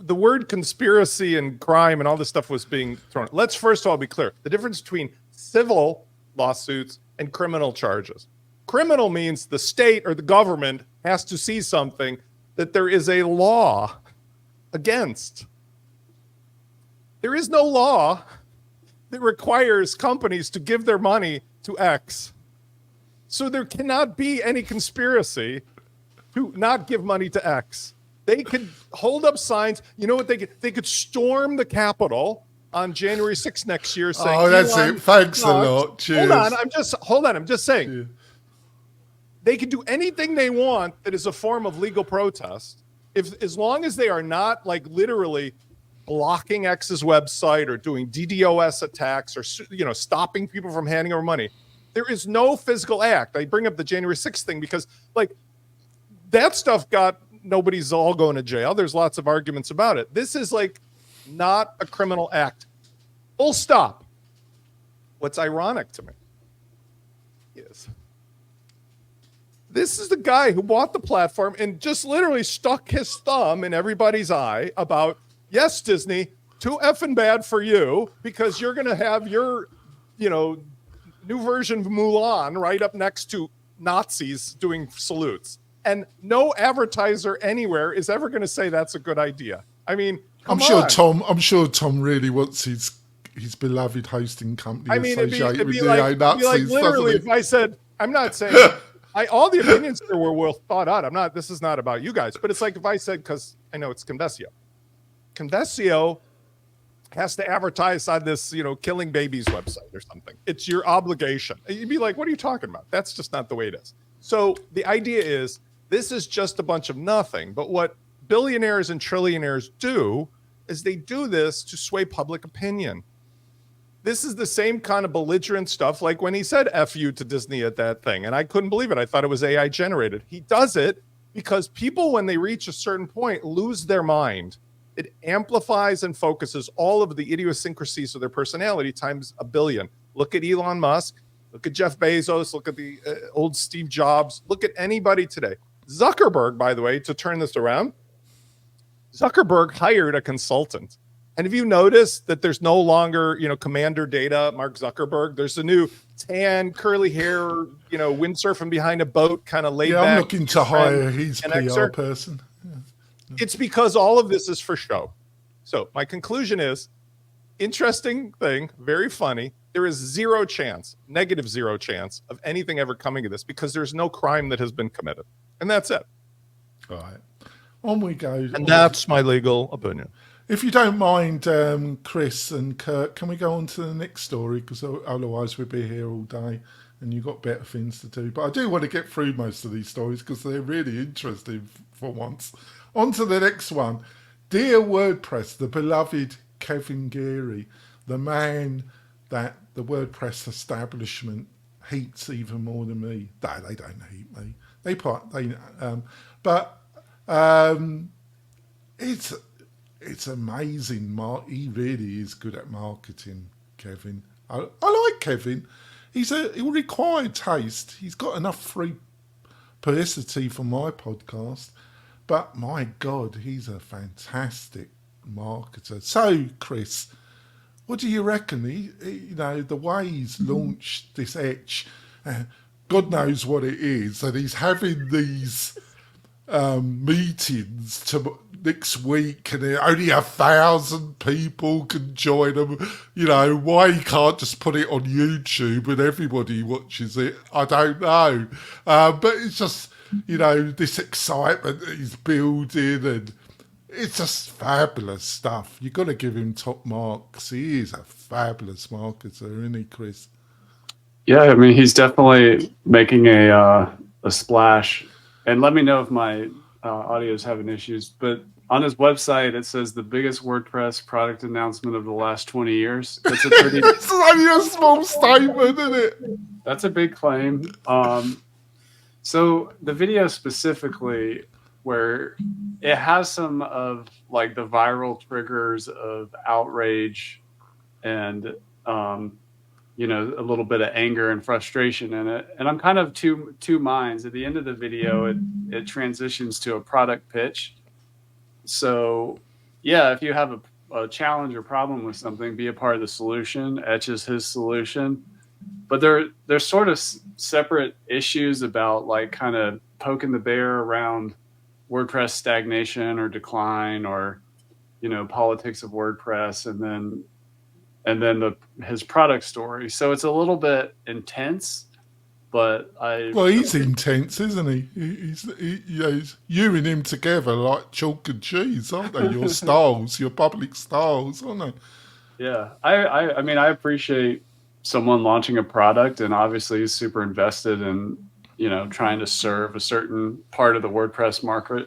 The word conspiracy and crime and all this stuff was being thrown. Let's first of all be clear. The difference between civil lawsuits and criminal charges. Criminal means the state or the government has to see something that there is a law against. There is no law that requires companies to give their money to X. So there cannot be any conspiracy to not give money to X. They could hold up signs. You know what they could? They could storm the Capitol on January 6th next year saying, "Oh, that's it. Thanks a lot. Cheers." Hold on. I'm just saying. Yeah. They can do anything they want that is a form of legal protest, as long as they are not like literally blocking X's website or doing DDoS attacks or stopping people from handing over money. There is no physical act. I bring up the January 6th thing because like that stuff got nobody's all going to jail. There's lots of arguments about it. This is like not a criminal act. Full stop. What's ironic to me is this is the guy who bought the platform and just literally stuck his thumb in everybody's eye about, yes, Disney, too effing bad for you because you're going to have your, new version of Mulan right up next to Nazis doing salutes. And no advertiser anywhere is ever going to say that's a good idea. I mean, I'm sure Tom really wants his beloved hosting company associated with Nazis. Like literally, if I said, I'm not saying all the opinions there were well thought out. This is not about you guys, but it's like if I said, because I know it's Convesio. Convesio has to advertise on this, killing babies website or something. It's your obligation. You'd be like, what are you talking about? That's just not the way it is. So the idea is, this is just a bunch of nothing. But what billionaires and trillionaires do is they do this to sway public opinion. This is the same kind of belligerent stuff like when he said F you to Disney at that thing. And I couldn't believe it. I thought it was AI generated. He does it because people, when they reach a certain point, lose their mind. It amplifies and focuses all of the idiosyncrasies of their personality times a billion. Look at Elon Musk. Look at Jeff Bezos. Look at the old Steve Jobs. Look at anybody today. Zuckerberg, by the way, to turn this around, Zuckerberg hired a consultant. And have you noticed that there's no longer, Commander Data, Mark Zuckerberg? There's a new tan, curly hair, windsurfing behind a boat, kind of laid back. I'm looking to hire his PR person. Yeah. It's because all of this is for show. So my conclusion is, interesting thing, very funny. There is zero chance, negative zero chance of anything ever coming of this because there's no crime that has been committed. And that's it. All right. On we go. And that's my legal opinion. If you don't mind, Chris and Kurt, can we go on to the next story? Because otherwise we'll be here all day and you've got better things to do. But I do want to get through most of these stories because they're really interesting for once. On to the next one. Dear WordPress, the beloved Kevin Geary, the man that the WordPress establishment hates even more than me. No, they don't hate me. it's amazing. He really is good at marketing, Kevin. I like Kevin. He'll require taste. He's got enough free publicity for my podcast. But my God, he's a fantastic marketer. So, Chris, what do you reckon? The way he's launched this Etch, God knows what it is, and he's having these meetings next week, and only 1,000 people can join them. Why he can't just put it on YouTube and everybody watches it, I don't know. But it's just, this excitement that he's building, and it's just fabulous stuff. You've got to give him top marks. He is a fabulous marketer, isn't he, Chris? Yeah, I mean, he's definitely making a splash. And let me know if my audio is having issues. But on his website, it says the biggest WordPress product announcement of the last 20 years. It's it's only a small statement, isn't it? That's a big claim. So the video specifically, where it has some of like the viral triggers of outrage and a little bit of anger and frustration in it. And I'm kind of two minds. At the end of the video, it transitions to a product pitch. So yeah, if you have a challenge or problem with something, be a part of the solution. Etch is his solution. But there's sort of separate issues about like kind of poking the bear around WordPress stagnation or decline, or, politics of WordPress, and then his product story. So it's a little bit intense, but he's intense, isn't he? He's you and him together like chalk and cheese, aren't they? Your styles, your public styles, aren't they? Yeah, I mean, I appreciate someone launching a product, and obviously he's super invested in trying to serve a certain part of the WordPress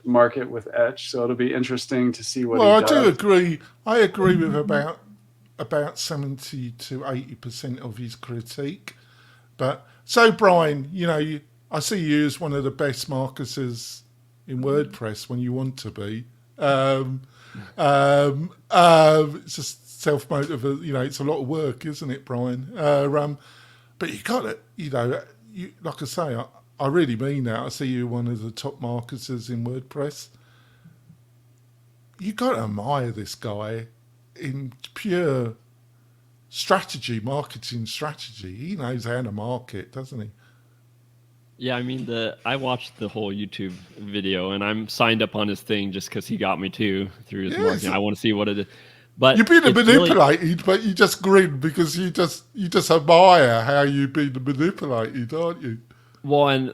market with Etch. So it'll be interesting to see what he does. I do agree. I agree with about 70 to 80% of his critique. But so, Brian, I see you as one of the best marketers in WordPress when you want to be. It's just self-motive, it's a lot of work, isn't it, Brian? But you got it, like I say, I really mean that. I see you one of the top marketers in WordPress. You got to admire this guy in pure marketing strategy. He knows how to market, doesn't he? Yeah, I mean, I watched the whole YouTube video, and I'm signed up on his thing just because he got me through his marketing. I want to see what it is. But you've been manipulated, but you just grin because you just admire how you've been manipulated, aren't you? Well, and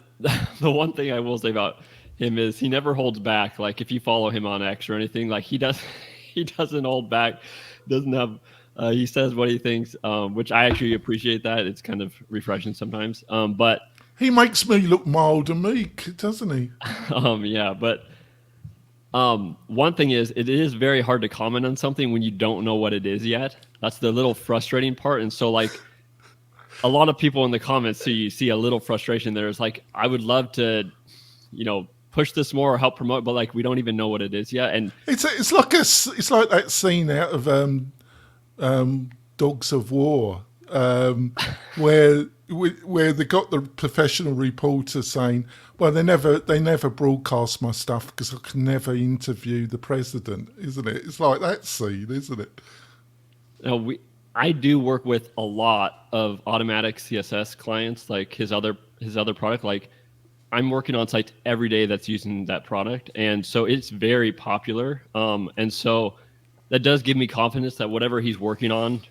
the one thing I will say about him is he never holds back. Like if you follow him on X or anything, like he doesn't hold back. Doesn't have. He says what he thinks, which I actually appreciate. That it's kind of refreshing sometimes. But he makes me look mild and meek, doesn't he? Yeah, but. One thing is, it is very hard to comment on something when you don't know what it is yet. That's the little frustrating part. And so, like, a lot of people in the comments, so you see a little frustration there. It's like, I would love to, push this more or help promote, but like, we don't even know what it is yet. And it's like that scene out of Dogs of War, where they got the professional reporter saying, well, they never broadcast my stuff because I can never interview the president, isn't it? It's like that scene, isn't it? I do work with a lot of Automattic CSS clients, like his other product. Like I'm working on sites every day that's using that product, and so it's very popular. And so that does give me confidence that whatever he's working on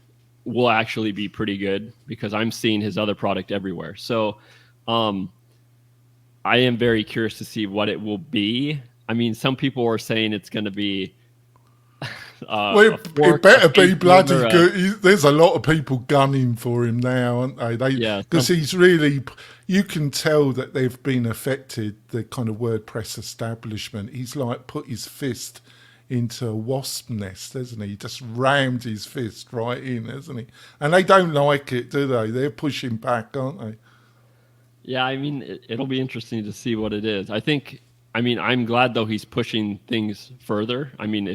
will actually be pretty good because I'm seeing his other product everywhere. So I am very curious to see what it will be. I mean, some people are saying it's going to be it better be bloody good. There's a lot of people gunning for him now, aren't they? Because he's really, you can tell that they've been affected, the kind of WordPress establishment. He's like put his fist into a wasp nest, hasn't he? He just rammed his fist right in, hasn't he? And they don't like it, do they? They're pushing back, aren't they? Yeah, I mean, it'll be interesting to see what it is. I'm glad though he's pushing things further. I mean,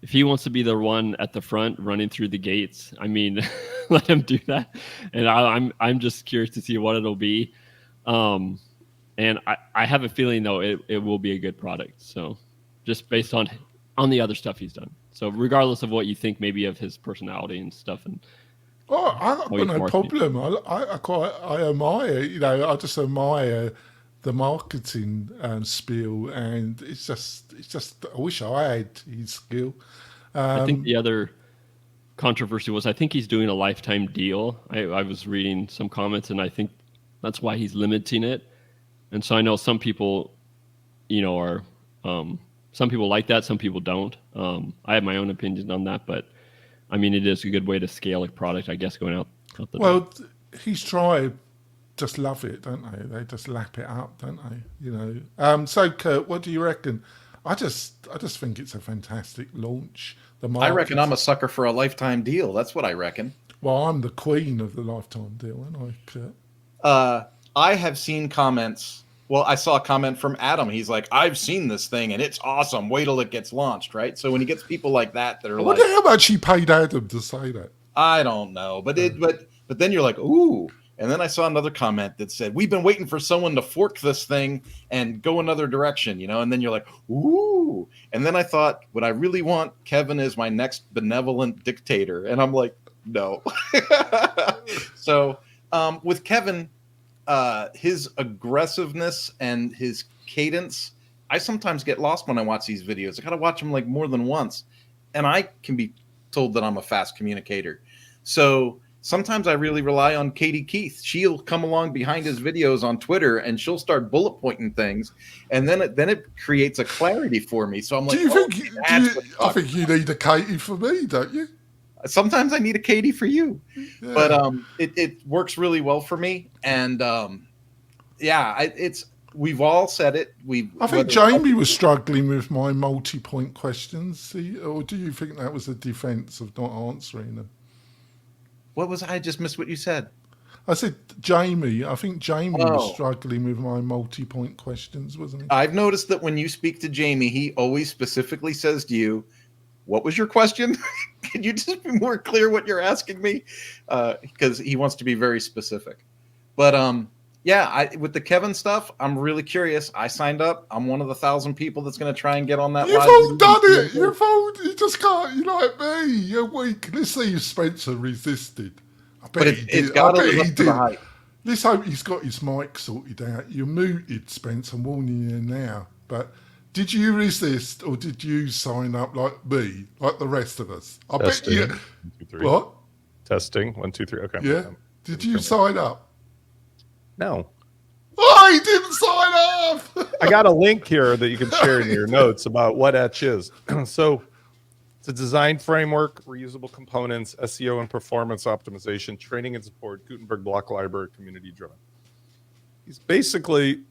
if he wants to be the one at the front running through the gates, I mean, let him do that. And I'm just curious to see what it'll be. And I have a feeling though it will be a good product. So just based on the other stuff he's done. So regardless of what you think maybe of his personality and stuff, and I've got no problem. I admire, I just admire the marketing spiel, and it's just I wish I had his skill. I think the other controversy was I think he's doing a lifetime deal. I was reading some comments, and I think that's why he's limiting it. And so I know some people, are some people like that, some people don't. I have my own opinion on that, but I mean, it is a good way to scale a product, I guess, going out the door. Well, his tribe just love it, don't they? They just lap it up, don't they? So, Kurt, what do you reckon? I just think it's a fantastic launch. I reckon I'm a sucker for a lifetime deal. That's what I reckon. Well, I'm the queen of the lifetime deal, aren't I, Kurt? I have seen comments. Well, I saw a comment from Adam. He's like, I've seen this thing and it's awesome. Wait till it gets launched, right? So when he gets people like that are I wonder how much he paid Adam to say that. I don't know. But then you're like, ooh. And then I saw another comment that said, we've been waiting for someone to fork this thing and go another direction, And then you're like, ooh. And then I thought, would I really want Kevin as my next benevolent dictator? And I'm like, no. So with Kevin, his aggressiveness and his cadence, I sometimes get lost when I watch these videos. I got to watch them like more than once. And I can be told that I'm a fast communicator. So sometimes I really rely on Katie Keith. She'll come along behind his videos on Twitter and she'll start bullet pointing things. And then it creates a clarity for me. So I'm like, I think you need a Katie for me, don't you? Sometimes I need a Katie for you, yeah. But it works really well for me. And we've all said it. I think Jamie was struggling with my multi-point questions. Or do you think that was a defense of not answering them? What was I just missed what you said? I said Jamie. I think Jamie was struggling with my multi-point questions, wasn't he? I've noticed that when you speak to Jamie, he always specifically says to you, what was your question? Can you just be more clear what you're asking me? Because he wants to be very specific. But with the Kevin stuff, I'm really curious. I signed up. I'm one of the 1,000 people that's going to try and get on that. You've all done it. You just can't. You're like me. You're weak. Let's see if Spencer resisted. I bet he did. I bet he did. Let's hope he's got his mic sorted out. You're muted, Spencer. I'm warning you now. But did you resist, or did you sign up like me, like the rest of us? I Testing. bet you. 1, 2, 3. What? Testing. 1, 2, 3. Okay. Yeah. Did you sign up? No. Oh, he didn't sign up. I got a link here that you can share in your notes about what Etch is. So it's a design framework, reusable components, SEO and performance optimization, training and support, Gutenberg block library, community driven. He's basically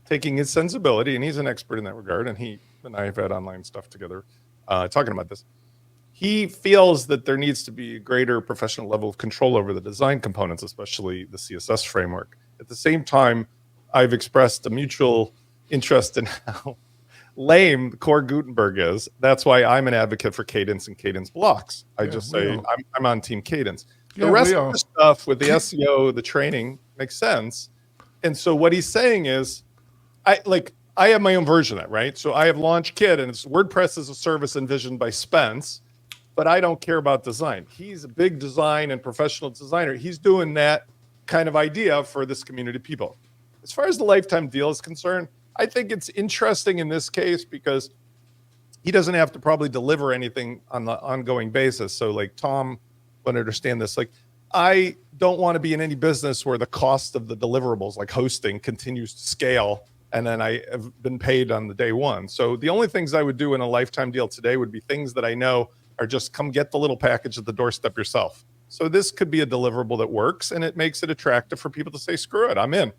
taking his sensibility, and he's an expert in that regard, and he and I have had online stuff together talking about this. He feels that there needs to be a greater professional level of control over the design components, especially the CSS framework. At the same time, I've expressed a mutual interest in how lame the core Gutenberg is. That's why I'm an advocate for cadence and cadence blocks. I just say I'm on team cadence. The rest of the stuff with the SEO, the training makes sense. And so what he's saying is, I have my own version of that, right? So I have Launch Kit, and it's WordPress as a service envisioned by Spence, but I don't care about design. He's a big design and professional designer. He's doing that kind of idea for this community of people. As far as the lifetime deal is concerned, I think it's interesting in this case because he doesn't have to probably deliver anything on the ongoing basis. So like Tom would understand this. Like, I don't want to be in any business where the cost of the deliverables, like hosting, continues to scale, and then I have been paid on the day one. So the only things I would do in a lifetime deal today would be things that I know are just come get the little package at the doorstep yourself. So this could be a deliverable that works, and it makes it attractive for people to say, screw it, I'm in.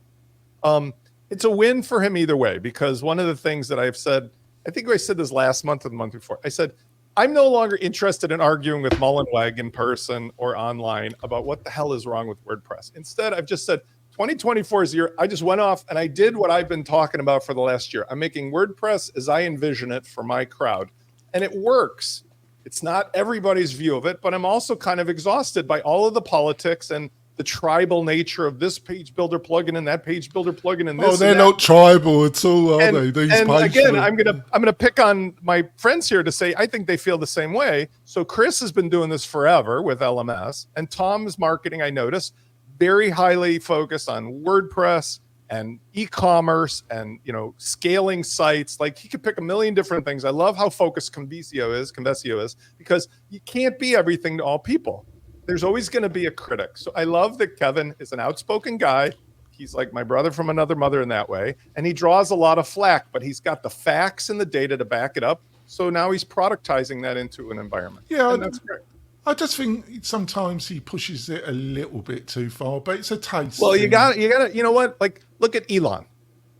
It's a win for him either way, because one of the things that I've said, I think I said this last month or the month before, I said, I'm no longer interested in arguing with Mullenweg in person or online about what the hell is wrong with WordPress. Instead, I've just said 2024 is the year. I just went off and I did what I've been talking about for the last year. I'm making WordPress as I envision it for my crowd. and it works. It's not everybody's view of it, but I'm also kind of exhausted by all of the politics and the tribal nature of this page builder plugin and that page builder plugin and this. Oh, they're not tribal at all, are they? These and page again, builders. I'm gonna pick on my friends here to say I think they feel the same way. So Chris has been doing this forever with LMS, and Tom's marketing, I noticed, very highly focused on WordPress and e-commerce and scaling sites. Like he could pick a million different things. I love how focused Convesio is because you can't be everything to all people. There's always going to be a critic. So I love that Kevin is an outspoken guy. He's like my brother from another mother in that way. And he draws a lot of flack, but he's got the facts and the data to back it up. So now he's productizing that into an environment. Yeah, and that's great. I just think sometimes he pushes it a little bit too far, but it's a taste. Well, thing. you got you know what? Like, look at Elon.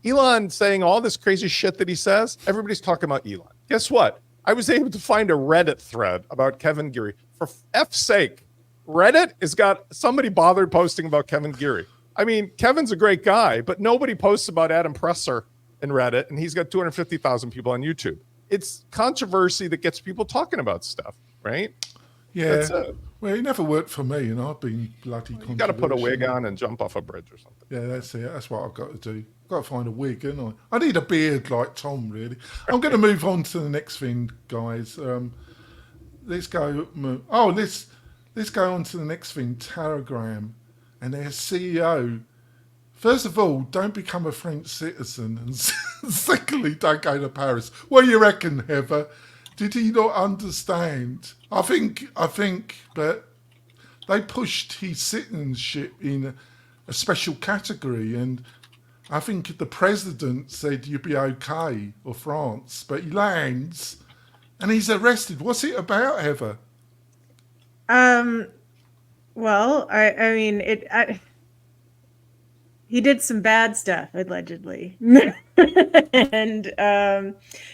Elon saying all this crazy shit that he says. Everybody's talking about Elon. Guess what? I was able to find a Reddit thread about Kevin Geary. For F's sake, Reddit has got somebody bothered posting about Kevin Geary. I mean, Kevin's a great guy, but nobody posts about Adam Presser in Reddit, and he's got 250,000 people on YouTube. It's controversy that gets people talking about stuff, right? Yeah. Well, he never worked for me, and I've been bloody. You got to put a wig on and jump off a bridge or something. Yeah, that's it. That's what I've got to do. I've got to find a wig, haven't I? I need a beard like Tom, really. I'm going to move on to the next thing, guys. Let's go. Let's go on to the next thing. Telegram and their CEO. First of all, don't become a French citizen, and secondly, don't go to Paris. What do you reckon, Heather? Did he not understand? I think, but they pushed his citizenship in a special category, and I think the president said you'd be okay, or France, but he lands and he's arrested. What's it about, Heather? Well, I mean, he did some bad stuff, allegedly. And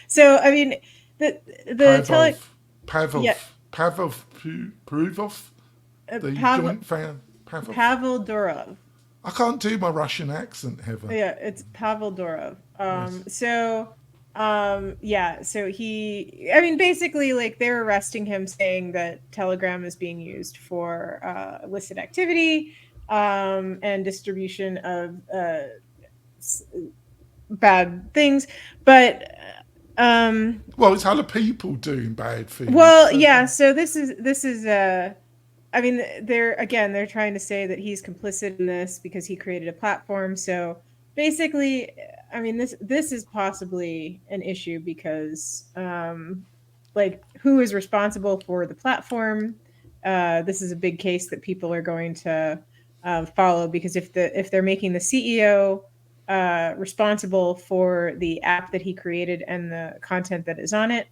so, I mean, Pavel Purov, the joint fan. Pavel Durov. I can't do my Russian accent, Heather. Yeah, it's Pavel Durov. Yes. So he, I mean, basically, like, they're arresting him, saying that Telegram is being used for illicit activity and distribution of bad things, but well, it's other people doing bad things. Well, yeah. So this is I mean, they're trying to say that he's complicit in this because he created a platform. So basically, I mean, this is possibly an issue because like, who is responsible for the platform? This is a big case that people are going to follow, because if they're making the CEO responsible for the app that he created and the content that is on it,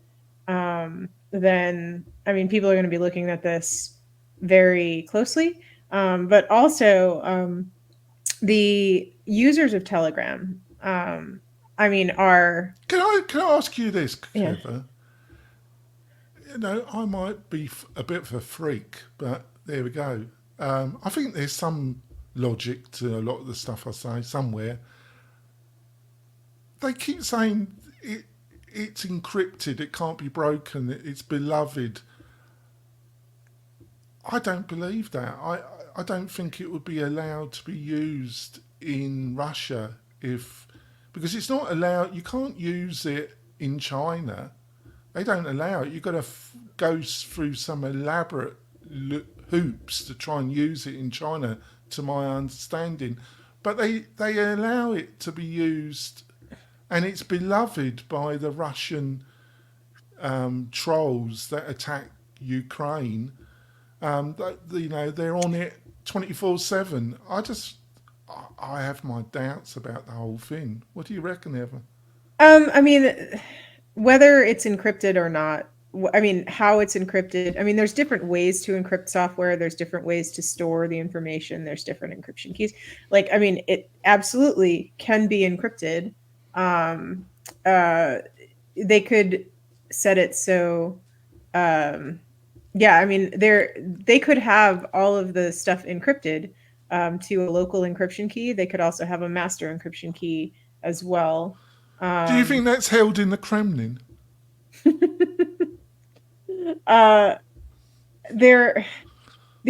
then, I mean, people are going to be looking at this very closely. But also, the users of Telegram, I mean, are... Can I ask you this, Yeah. Heather? You know, I might be a bit of a freak, but there we go. I think there's some logic to a lot of the stuff I say somewhere. They keep saying it's encrypted, it can't be broken, it's beloved. I don't believe that. I don't think it would be allowed to be used in Russia because it's not allowed. You can't use it in China. They don't allow it. You've got to go through some elaborate hoops to try and use it in China, to my understanding. But they allow it to be used, and it's beloved by the Russian trolls that attack Ukraine. They're on it 24/7. I have my doubts about the whole thing. What do you reckon, Eva? I mean, whether it's encrypted or not, I mean, how it's encrypted. I mean, there's different ways to encrypt software. There's different ways to store the information. There's different encryption keys. Like, I mean, it absolutely can be encrypted. They could set it so, yeah, I mean, they could have all of the stuff encrypted to a local encryption key. They could also have a master encryption key as well. Do you think that's held in the Kremlin? The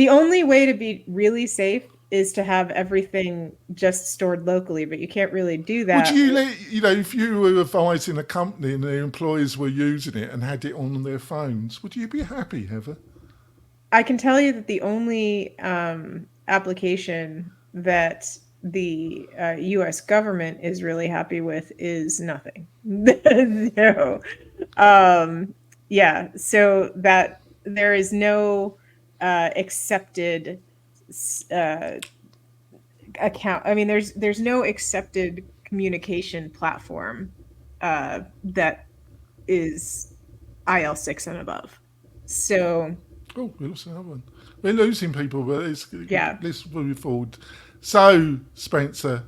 only way to be really safe is to have everything just stored locally, but you can't really do that. Would you if you were advising a company and their employees were using it and had it on their phones, would you be happy, Heather? I can tell you that the only application that the U.S. government is really happy with is nothing. So, so that there is no accepted account. I mean, there's no accepted communication platform that is IL6 and above. So. Oh, we lost another one. We're losing people, but let's move forward. So, Spencer,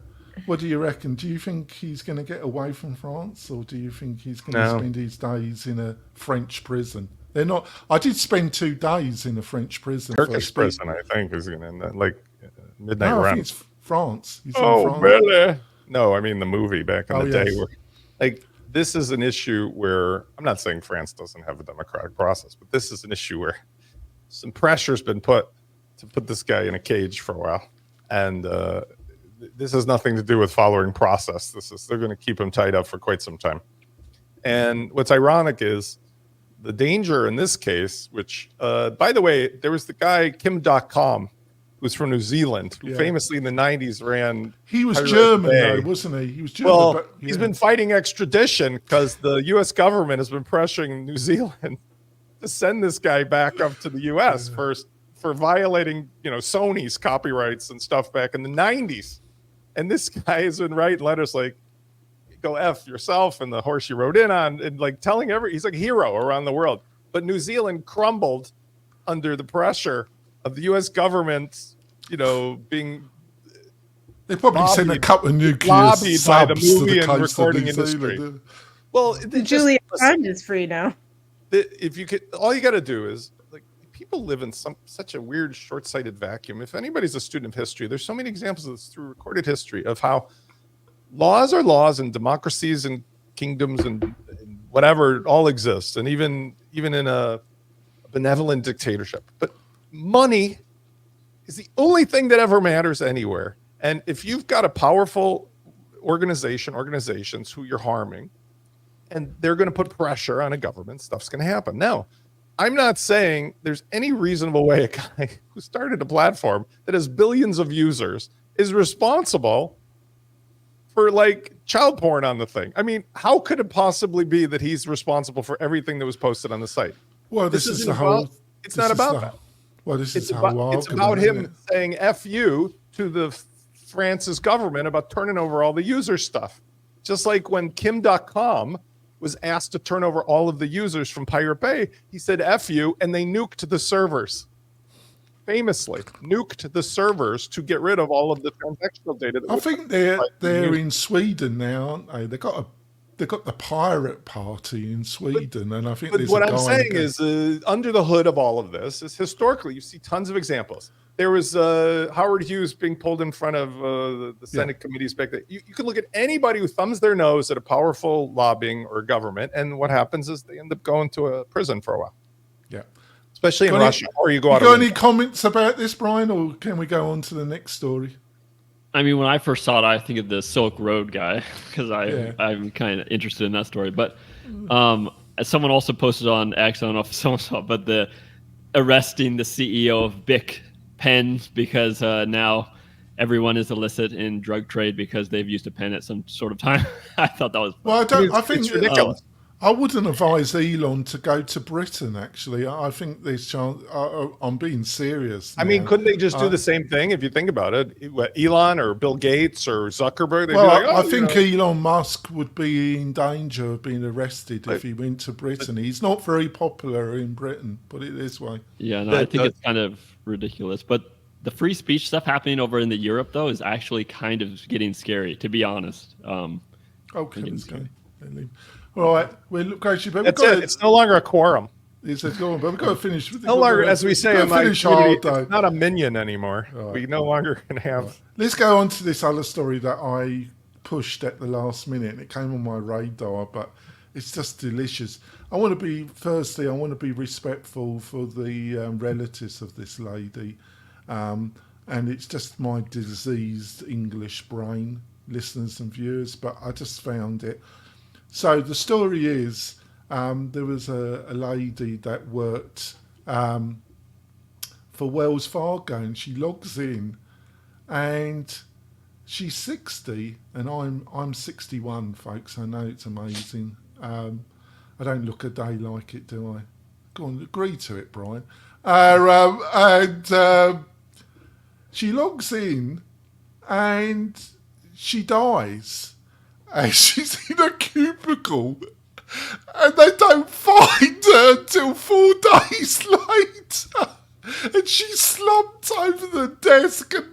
what do you reckon? Do you think he's going to get away from France, or do you think he's going to spend his days in a French prison? They're not. I did spend 2 days in a French prison. Turkish prison, I think, is going to end up like midnight no, run. I think it's France. He's oh, in France. really? No, I mean the movie back in the day. Yes. Where, like, this is an issue where I'm not saying France doesn't have a democratic process, but this is an issue where some pressure's been put to put this guy in a cage for a while, and this has nothing to do with following process. They're going to keep him tied up for quite some time. And what's ironic is the danger in this case, which, by the way, there was the guy Kim.com, who's from New Zealand, who famously in the 90s ran. He was German, though, wasn't he? He was German. Well, but, he's been fighting extradition because the U.S. government has been pressuring New Zealand to send this guy back up to the U.S. for violating, Sony's copyrights and stuff back in the 90s. And this guy has been writing letters like, go F yourself and the horse you rode in on, and like telling he's like a hero around the world. But New Zealand crumbled under the pressure of the U.S. government, being they probably sent a couple of nuclear lobbied by the subs movie to the and coast of recording New industry. Zealand. Well, Julia Assange is free now. If you could, all you got to do is like people live in such a weird, short-sighted vacuum. If anybody's a student of history, there's so many examples of this through recorded history of how laws are laws, and democracies and kingdoms and whatever all exist, and even in a benevolent dictatorship. But money is the only thing that ever matters anywhere. And if you've got a powerful organizations who you're harming, and they're going to put pressure on a government, stuff's going to happen. Now, I'm not saying there's any reasonable way a guy who started a platform that has billions of users is responsible for like child porn on the thing. I mean, how could it possibly be that he's responsible for everything that was posted on the site? Well, this is the whole. It's not about that. Well, this is it's about him saying F you to the France's government about turning over all the user stuff. Just like when Kim.com was asked to turn over all of the users from Pirate Bay, he said F you, and they nuked the servers. Famously nuked the servers to get rid of all of the transactional data. I think they're in Sweden now, aren't they? They've got the pirate party in Sweden, and I think. But what I'm saying is, under the hood of all of this is historically, you see tons of examples. There was Howard Hughes being pulled in front of the Senate committees back there. You can look at anybody who thumbs their nose at a powerful lobbying or government, and what happens is they end up going to a prison for a while. Yeah. Especially in Russia, or you go out. You got any comments about this, Brian, or can we go on to the next story? I mean, when I first saw it, I think of the Silk Road guy because I'm kind of interested in that story. But someone also posted on X, I don't know if someone saw it, but the arresting the CEO of Bic pens because now everyone is illicit in drug trade because they've used a pen at some sort of time. I thought that was well. I think it's ridiculous. I wouldn't advise Elon to go to Britain, actually. I think there's chance. I'm being serious now. I mean, couldn't they just do the same thing if you think about it? Elon or Bill Gates or Zuckerberg? I think Elon Musk would be in danger of being arrested if he went to Britain. He's not very popular in Britain, put it this way. Yeah, no, I think it's kind of ridiculous. But the free speech stuff happening over in the Europe, though, is actually kind of getting scary, to be honest. Okay. All right, that's it. It's no longer a quorum. But we've got to finish. No longer, as we say in my community, it's not a minion anymore. Right. We no longer can have. Right. Let's go on to this other story that I pushed at the last minute. It came on my radar, but it's just delicious. I want to be respectful for the relatives of this lady, and it's just my diseased English brain, listeners and viewers. But I just found it. So the story is, there was a lady that worked for Wells Fargo, and she logs in, and she's 60, and I'm 61, folks. I know it's amazing. I don't look a day like it, do I? Go on, agree to it, Brian. She logs in, and she dies, and she's in a cubicle, and they don't find her until 4 days later, and she's slumped over the desk, and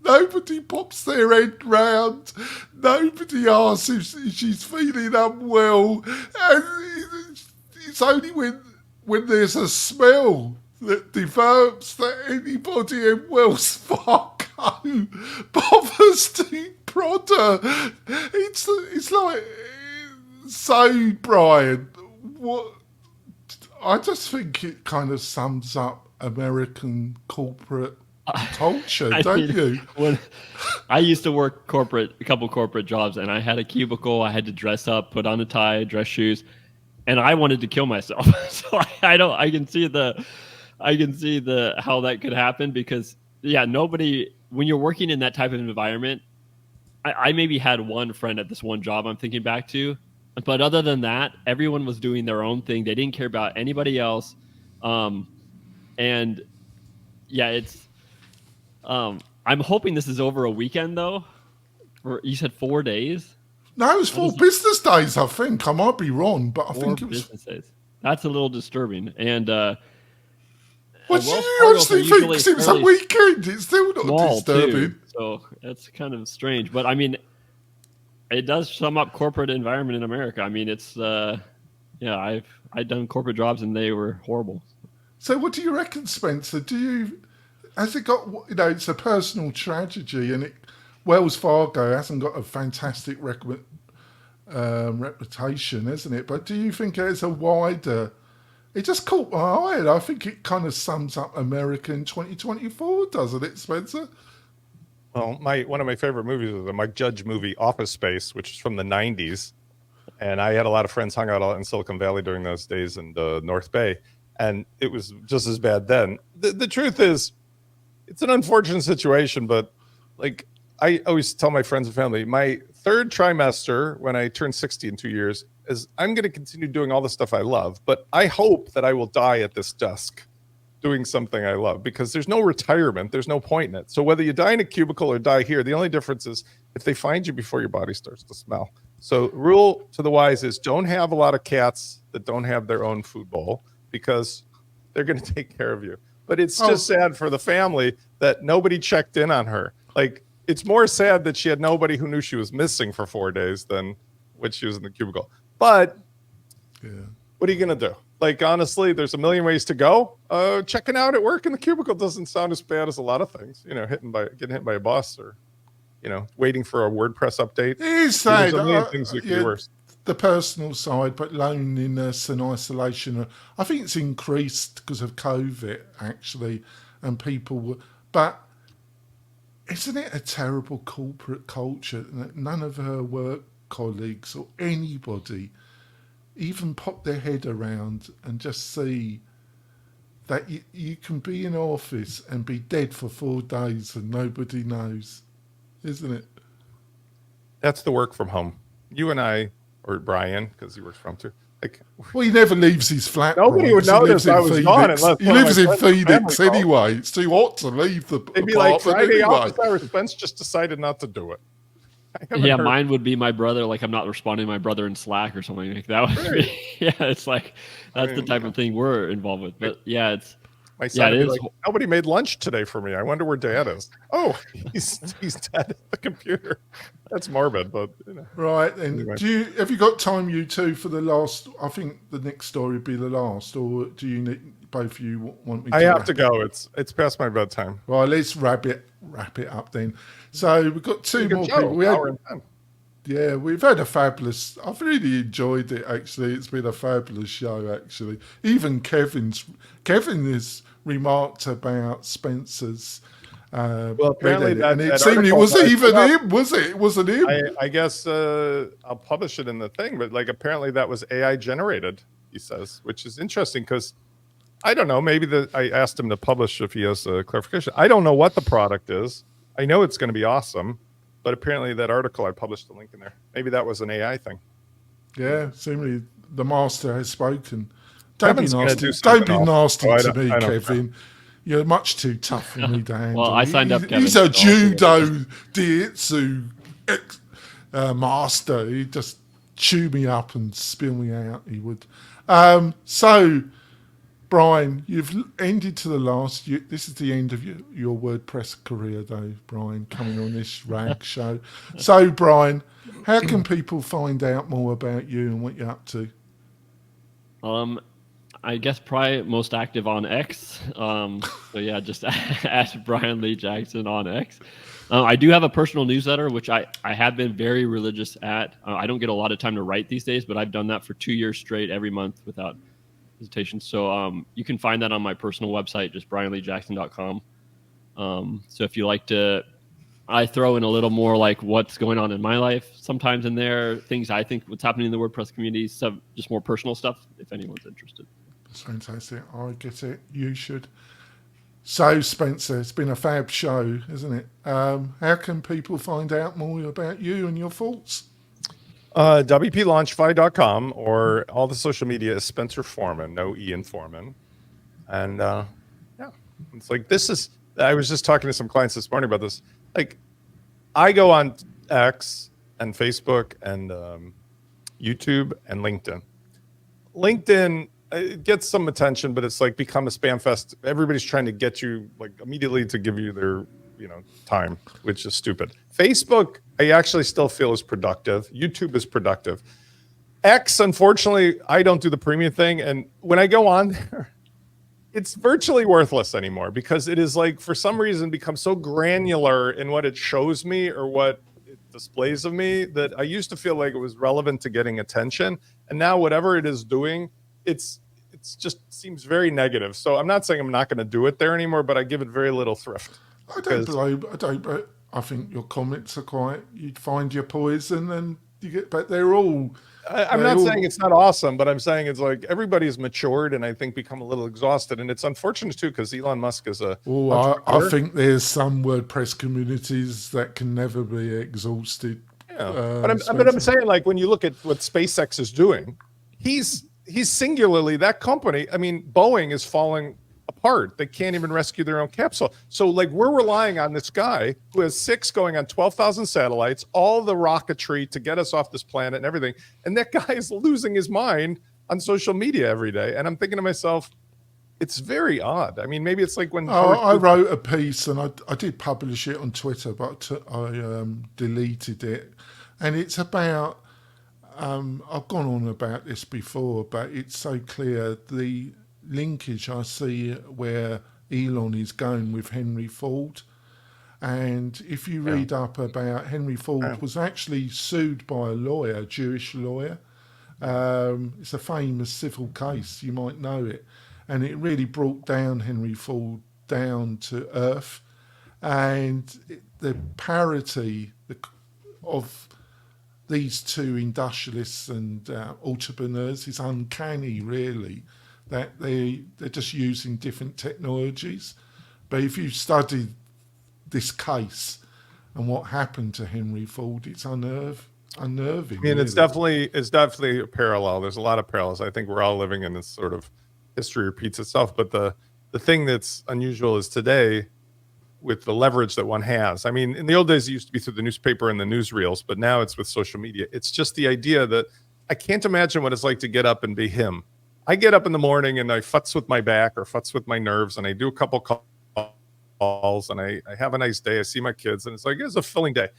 nobody pops their head round. Nobody asks if she's feeling unwell. And it's only when there's a smell that develops that anybody in Wells Fargo bothers to prod her. It's like, so Brian, what? I just think it kind of sums up American corporate culture, don't you? When I used to work a couple corporate jobs, and I had a cubicle. I had to dress up, put on a tie, dress shoes, and I wanted to kill myself. So I can see how that could happen, because nobody, when you're working in that type of environment, I maybe had one friend at this one job I'm thinking back to, but other than that, everyone was doing their own thing. They didn't care about anybody else, it's. I'm hoping this is over a weekend, though. You said 4 days? No, it was 4 business days, I think. I might be wrong, but I think it was... business days. That's a little disturbing. And what do you honestly think? Because it was a weekend. It's still not disturbing. Too, so that's kind of strange. But, I mean, it does sum up corporate environment in America. I mean, it's... I've done corporate jobs, and they were horrible. So what do you reckon, Spencer? Has it got, it's a personal tragedy, and Wells Fargo hasn't got a fantastic reputation, isn't it? But do you think it's a wider... It just caught my eye, and I think it kind of sums up American 2024, doesn't it, Spencer? Well, one of my favorite movies was the Mike Judge movie Office Space, which is from the 90s. And I had a lot of friends hung out in Silicon Valley during those days in the North Bay, and it was just as bad then. The truth is, it's an unfortunate situation, but like I always tell my friends and family, my 3rd trimester when I turn 60 in 2 years is I'm going to continue doing all the stuff I love, but I hope that I will die at this desk doing something I love, because there's no retirement. There's no point in it. So whether you die in a cubicle or die here, the only difference is if they find you before your body starts to smell. So rule to the wise is don't have a lot of cats that don't have their own food bowl, because they're going to take care of you. But it's just sad for the family that nobody checked in on her. Like, it's more sad that she had nobody who knew she was missing for 4 days than when she was in the cubicle. But what are you going to do? Like, honestly, there's a million ways to go. Checking out at work in the cubicle doesn't sound as bad as a lot of things. Getting hit by a bus, or, waiting for a WordPress update. It is sad. There's a million things that could be worse. The personal side, but loneliness and isolation, I think it's increased because of COVID, actually, and people. But isn't it a terrible corporate culture that none of her work colleagues or anybody even pop their head around and just see that you can be in office and be dead for 4 days and nobody knows, isn't it? That's the work from home. You and I, or Brian, because he works from home too. Well, he never leaves his flat. Nobody would notice I was gone unless he lives in Phoenix anyway. It's too hot to leave the apartment. It'd be like Friday anyway. office hours. Spence just decided not to do it. Yeah, mine would be my brother. Like, I'm not responding to my brother in Slack or something like that. Would be, it's like that's the type of thing we're involved with. But yeah, it's my son would be like, nobody made lunch today for me. I wonder where Dad is. Oh, he's dead at the computer. That's morbid, but right. And anyway. Have you got time, you two, for the last? I think the next story would be the last, or do you need, both of you want me? I have to go. It's past my bedtime. Right, let's wrap it up then. So we've got two more people. Yeah, we've had a fabulous. I've really enjoyed it. Actually, it's been a fabulous show. Actually, even Kevin has remarked about Spencer's. Well, apparently Reddit, and it that seemed it article was that I even put up- him, was it? It wasn't him. I guess I'll publish it in the thing, but like apparently that was AI generated, he says, which is interesting because I don't know. Maybe I asked him to publish if he has a clarification. I don't know what the product is. I know it's going to be awesome, but apparently that article I published a link in there. Maybe that was an AI thing. Yeah, seemingly the master has spoken. Don't Kevin's be gonna nasty. do Don't be something else. nasty Oh, I to don't- me, I don't Kevin. You're much too tough for me to handle. Well, I signed up, Kevin, He's a so I'll do it. judo jiu-jitsu master. He'd just chew me up and spill me out. He would. So, Brian, you've ended to the last. This is the end of your WordPress career, though, Brian, coming on this rag show. So, Brian, how can people find out more about you and what you're up to? I guess probably most active on X. So yeah, just ask Brian Lee Jackson on X. I do have a personal newsletter, which I have been very religious at. I don't get a lot of time to write these days, but I've done that for 2 years straight every month without hesitation. So you can find that on my personal website, just brianleejackson.com. So if you like to, I throw in a little more like what's going on in my life sometimes in there, things I think what's happening in the WordPress community, some just more personal stuff if anyone's interested. That's fantastic. I get it. You should. So, Spencer, it's been a fab show, isn't it? How can people find out more about you and your thoughts? WPLaunchify.com or all the social media is Spencer Foreman, no E in Foreman. And yeah, it's like I was just talking to some clients this morning about this. Like, I go on X and Facebook and YouTube and LinkedIn. LinkedIn, it gets some attention, but it's like become a spam fest. Everybody's trying to get you like immediately to give you their time, which is stupid. Facebook, I actually still feel is productive. YouTube is productive. X, unfortunately, I don't do the premium thing, and when I go on there, it's virtually worthless anymore because it is like for some reason become so granular in what it shows me or what it displays of me that I used to feel like it was relevant to getting attention, and now whatever it is doing, it's just seems very negative. So I'm not saying I'm not going to do it there anymore, but I give it very little thrift. I don't. I think your comments are quite. You'd find your poison, and you get. But they're all. I'm not saying it's not awesome, but I'm saying it's like everybody's matured and I think become a little exhausted, and it's unfortunate too because Elon Musk is a. Oh, I think there's some WordPress communities that can never be exhausted. Yeah, but I'm saying like when you look at what SpaceX is doing, he's singularly that company. I mean, Boeing is falling apart. They can't even rescue their own capsule. So like we're relying on this guy who has 6 going on 12,000 satellites, all the rocketry to get us off this planet and everything. And that guy is losing his mind on social media every day. And I'm thinking to myself, it's very odd. I mean, maybe it's like when I wrote a piece and I did publish it on Twitter, but I deleted it. And it's about, I've gone on about this before, but it's so clear the linkage I see where Elon is going with Henry Ford. And if you read up about Henry Ford was actually sued by a lawyer, a Jewish lawyer. It's a famous civil case, you might know it. And it really brought down Henry Ford down to earth. And the parity of these two industrialists and entrepreneurs is uncanny, really, that they're just using different technologies. But if you study this case and what happened to Henry Ford, it's unnerving. I mean, really. it's definitely a parallel. There's a lot of parallels. I think we're all living in this sort of history repeats itself. But the thing that's unusual is today, with the leverage that one has. I mean, in the old days, it used to be through the newspaper and the newsreels, but now it's with social media. It's just the idea that I can't imagine what it's like to get up and be him. I get up in the morning and I futz with my back or futz with my nerves, and I do a couple calls and I have a nice day. I see my kids, and it's like, it's a filling day.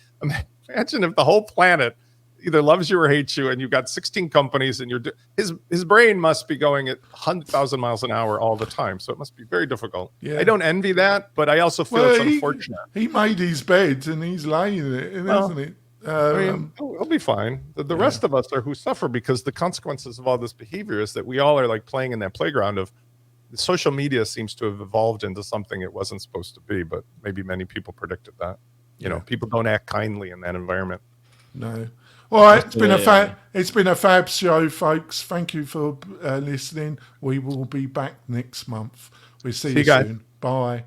Imagine if the whole planet either loves you or hates you, and you've got 16 companies, and his brain must be going at 100,000 miles an hour all the time. So it must be very difficult. Yeah. I don't envy that, but I also feel it's unfortunate. He made his bed and he's laying in it, isn't it? It'll be fine. The rest of us are who suffer because the consequences of all this behavior is that we all are like playing in that playground of social media seems to have evolved into something it wasn't supposed to be, but maybe many people predicted that. You know, people don't act kindly in that environment. No. All right, it's been a fab show, folks. Thank you for listening. We will be back next month. We'll see you guys soon. Bye.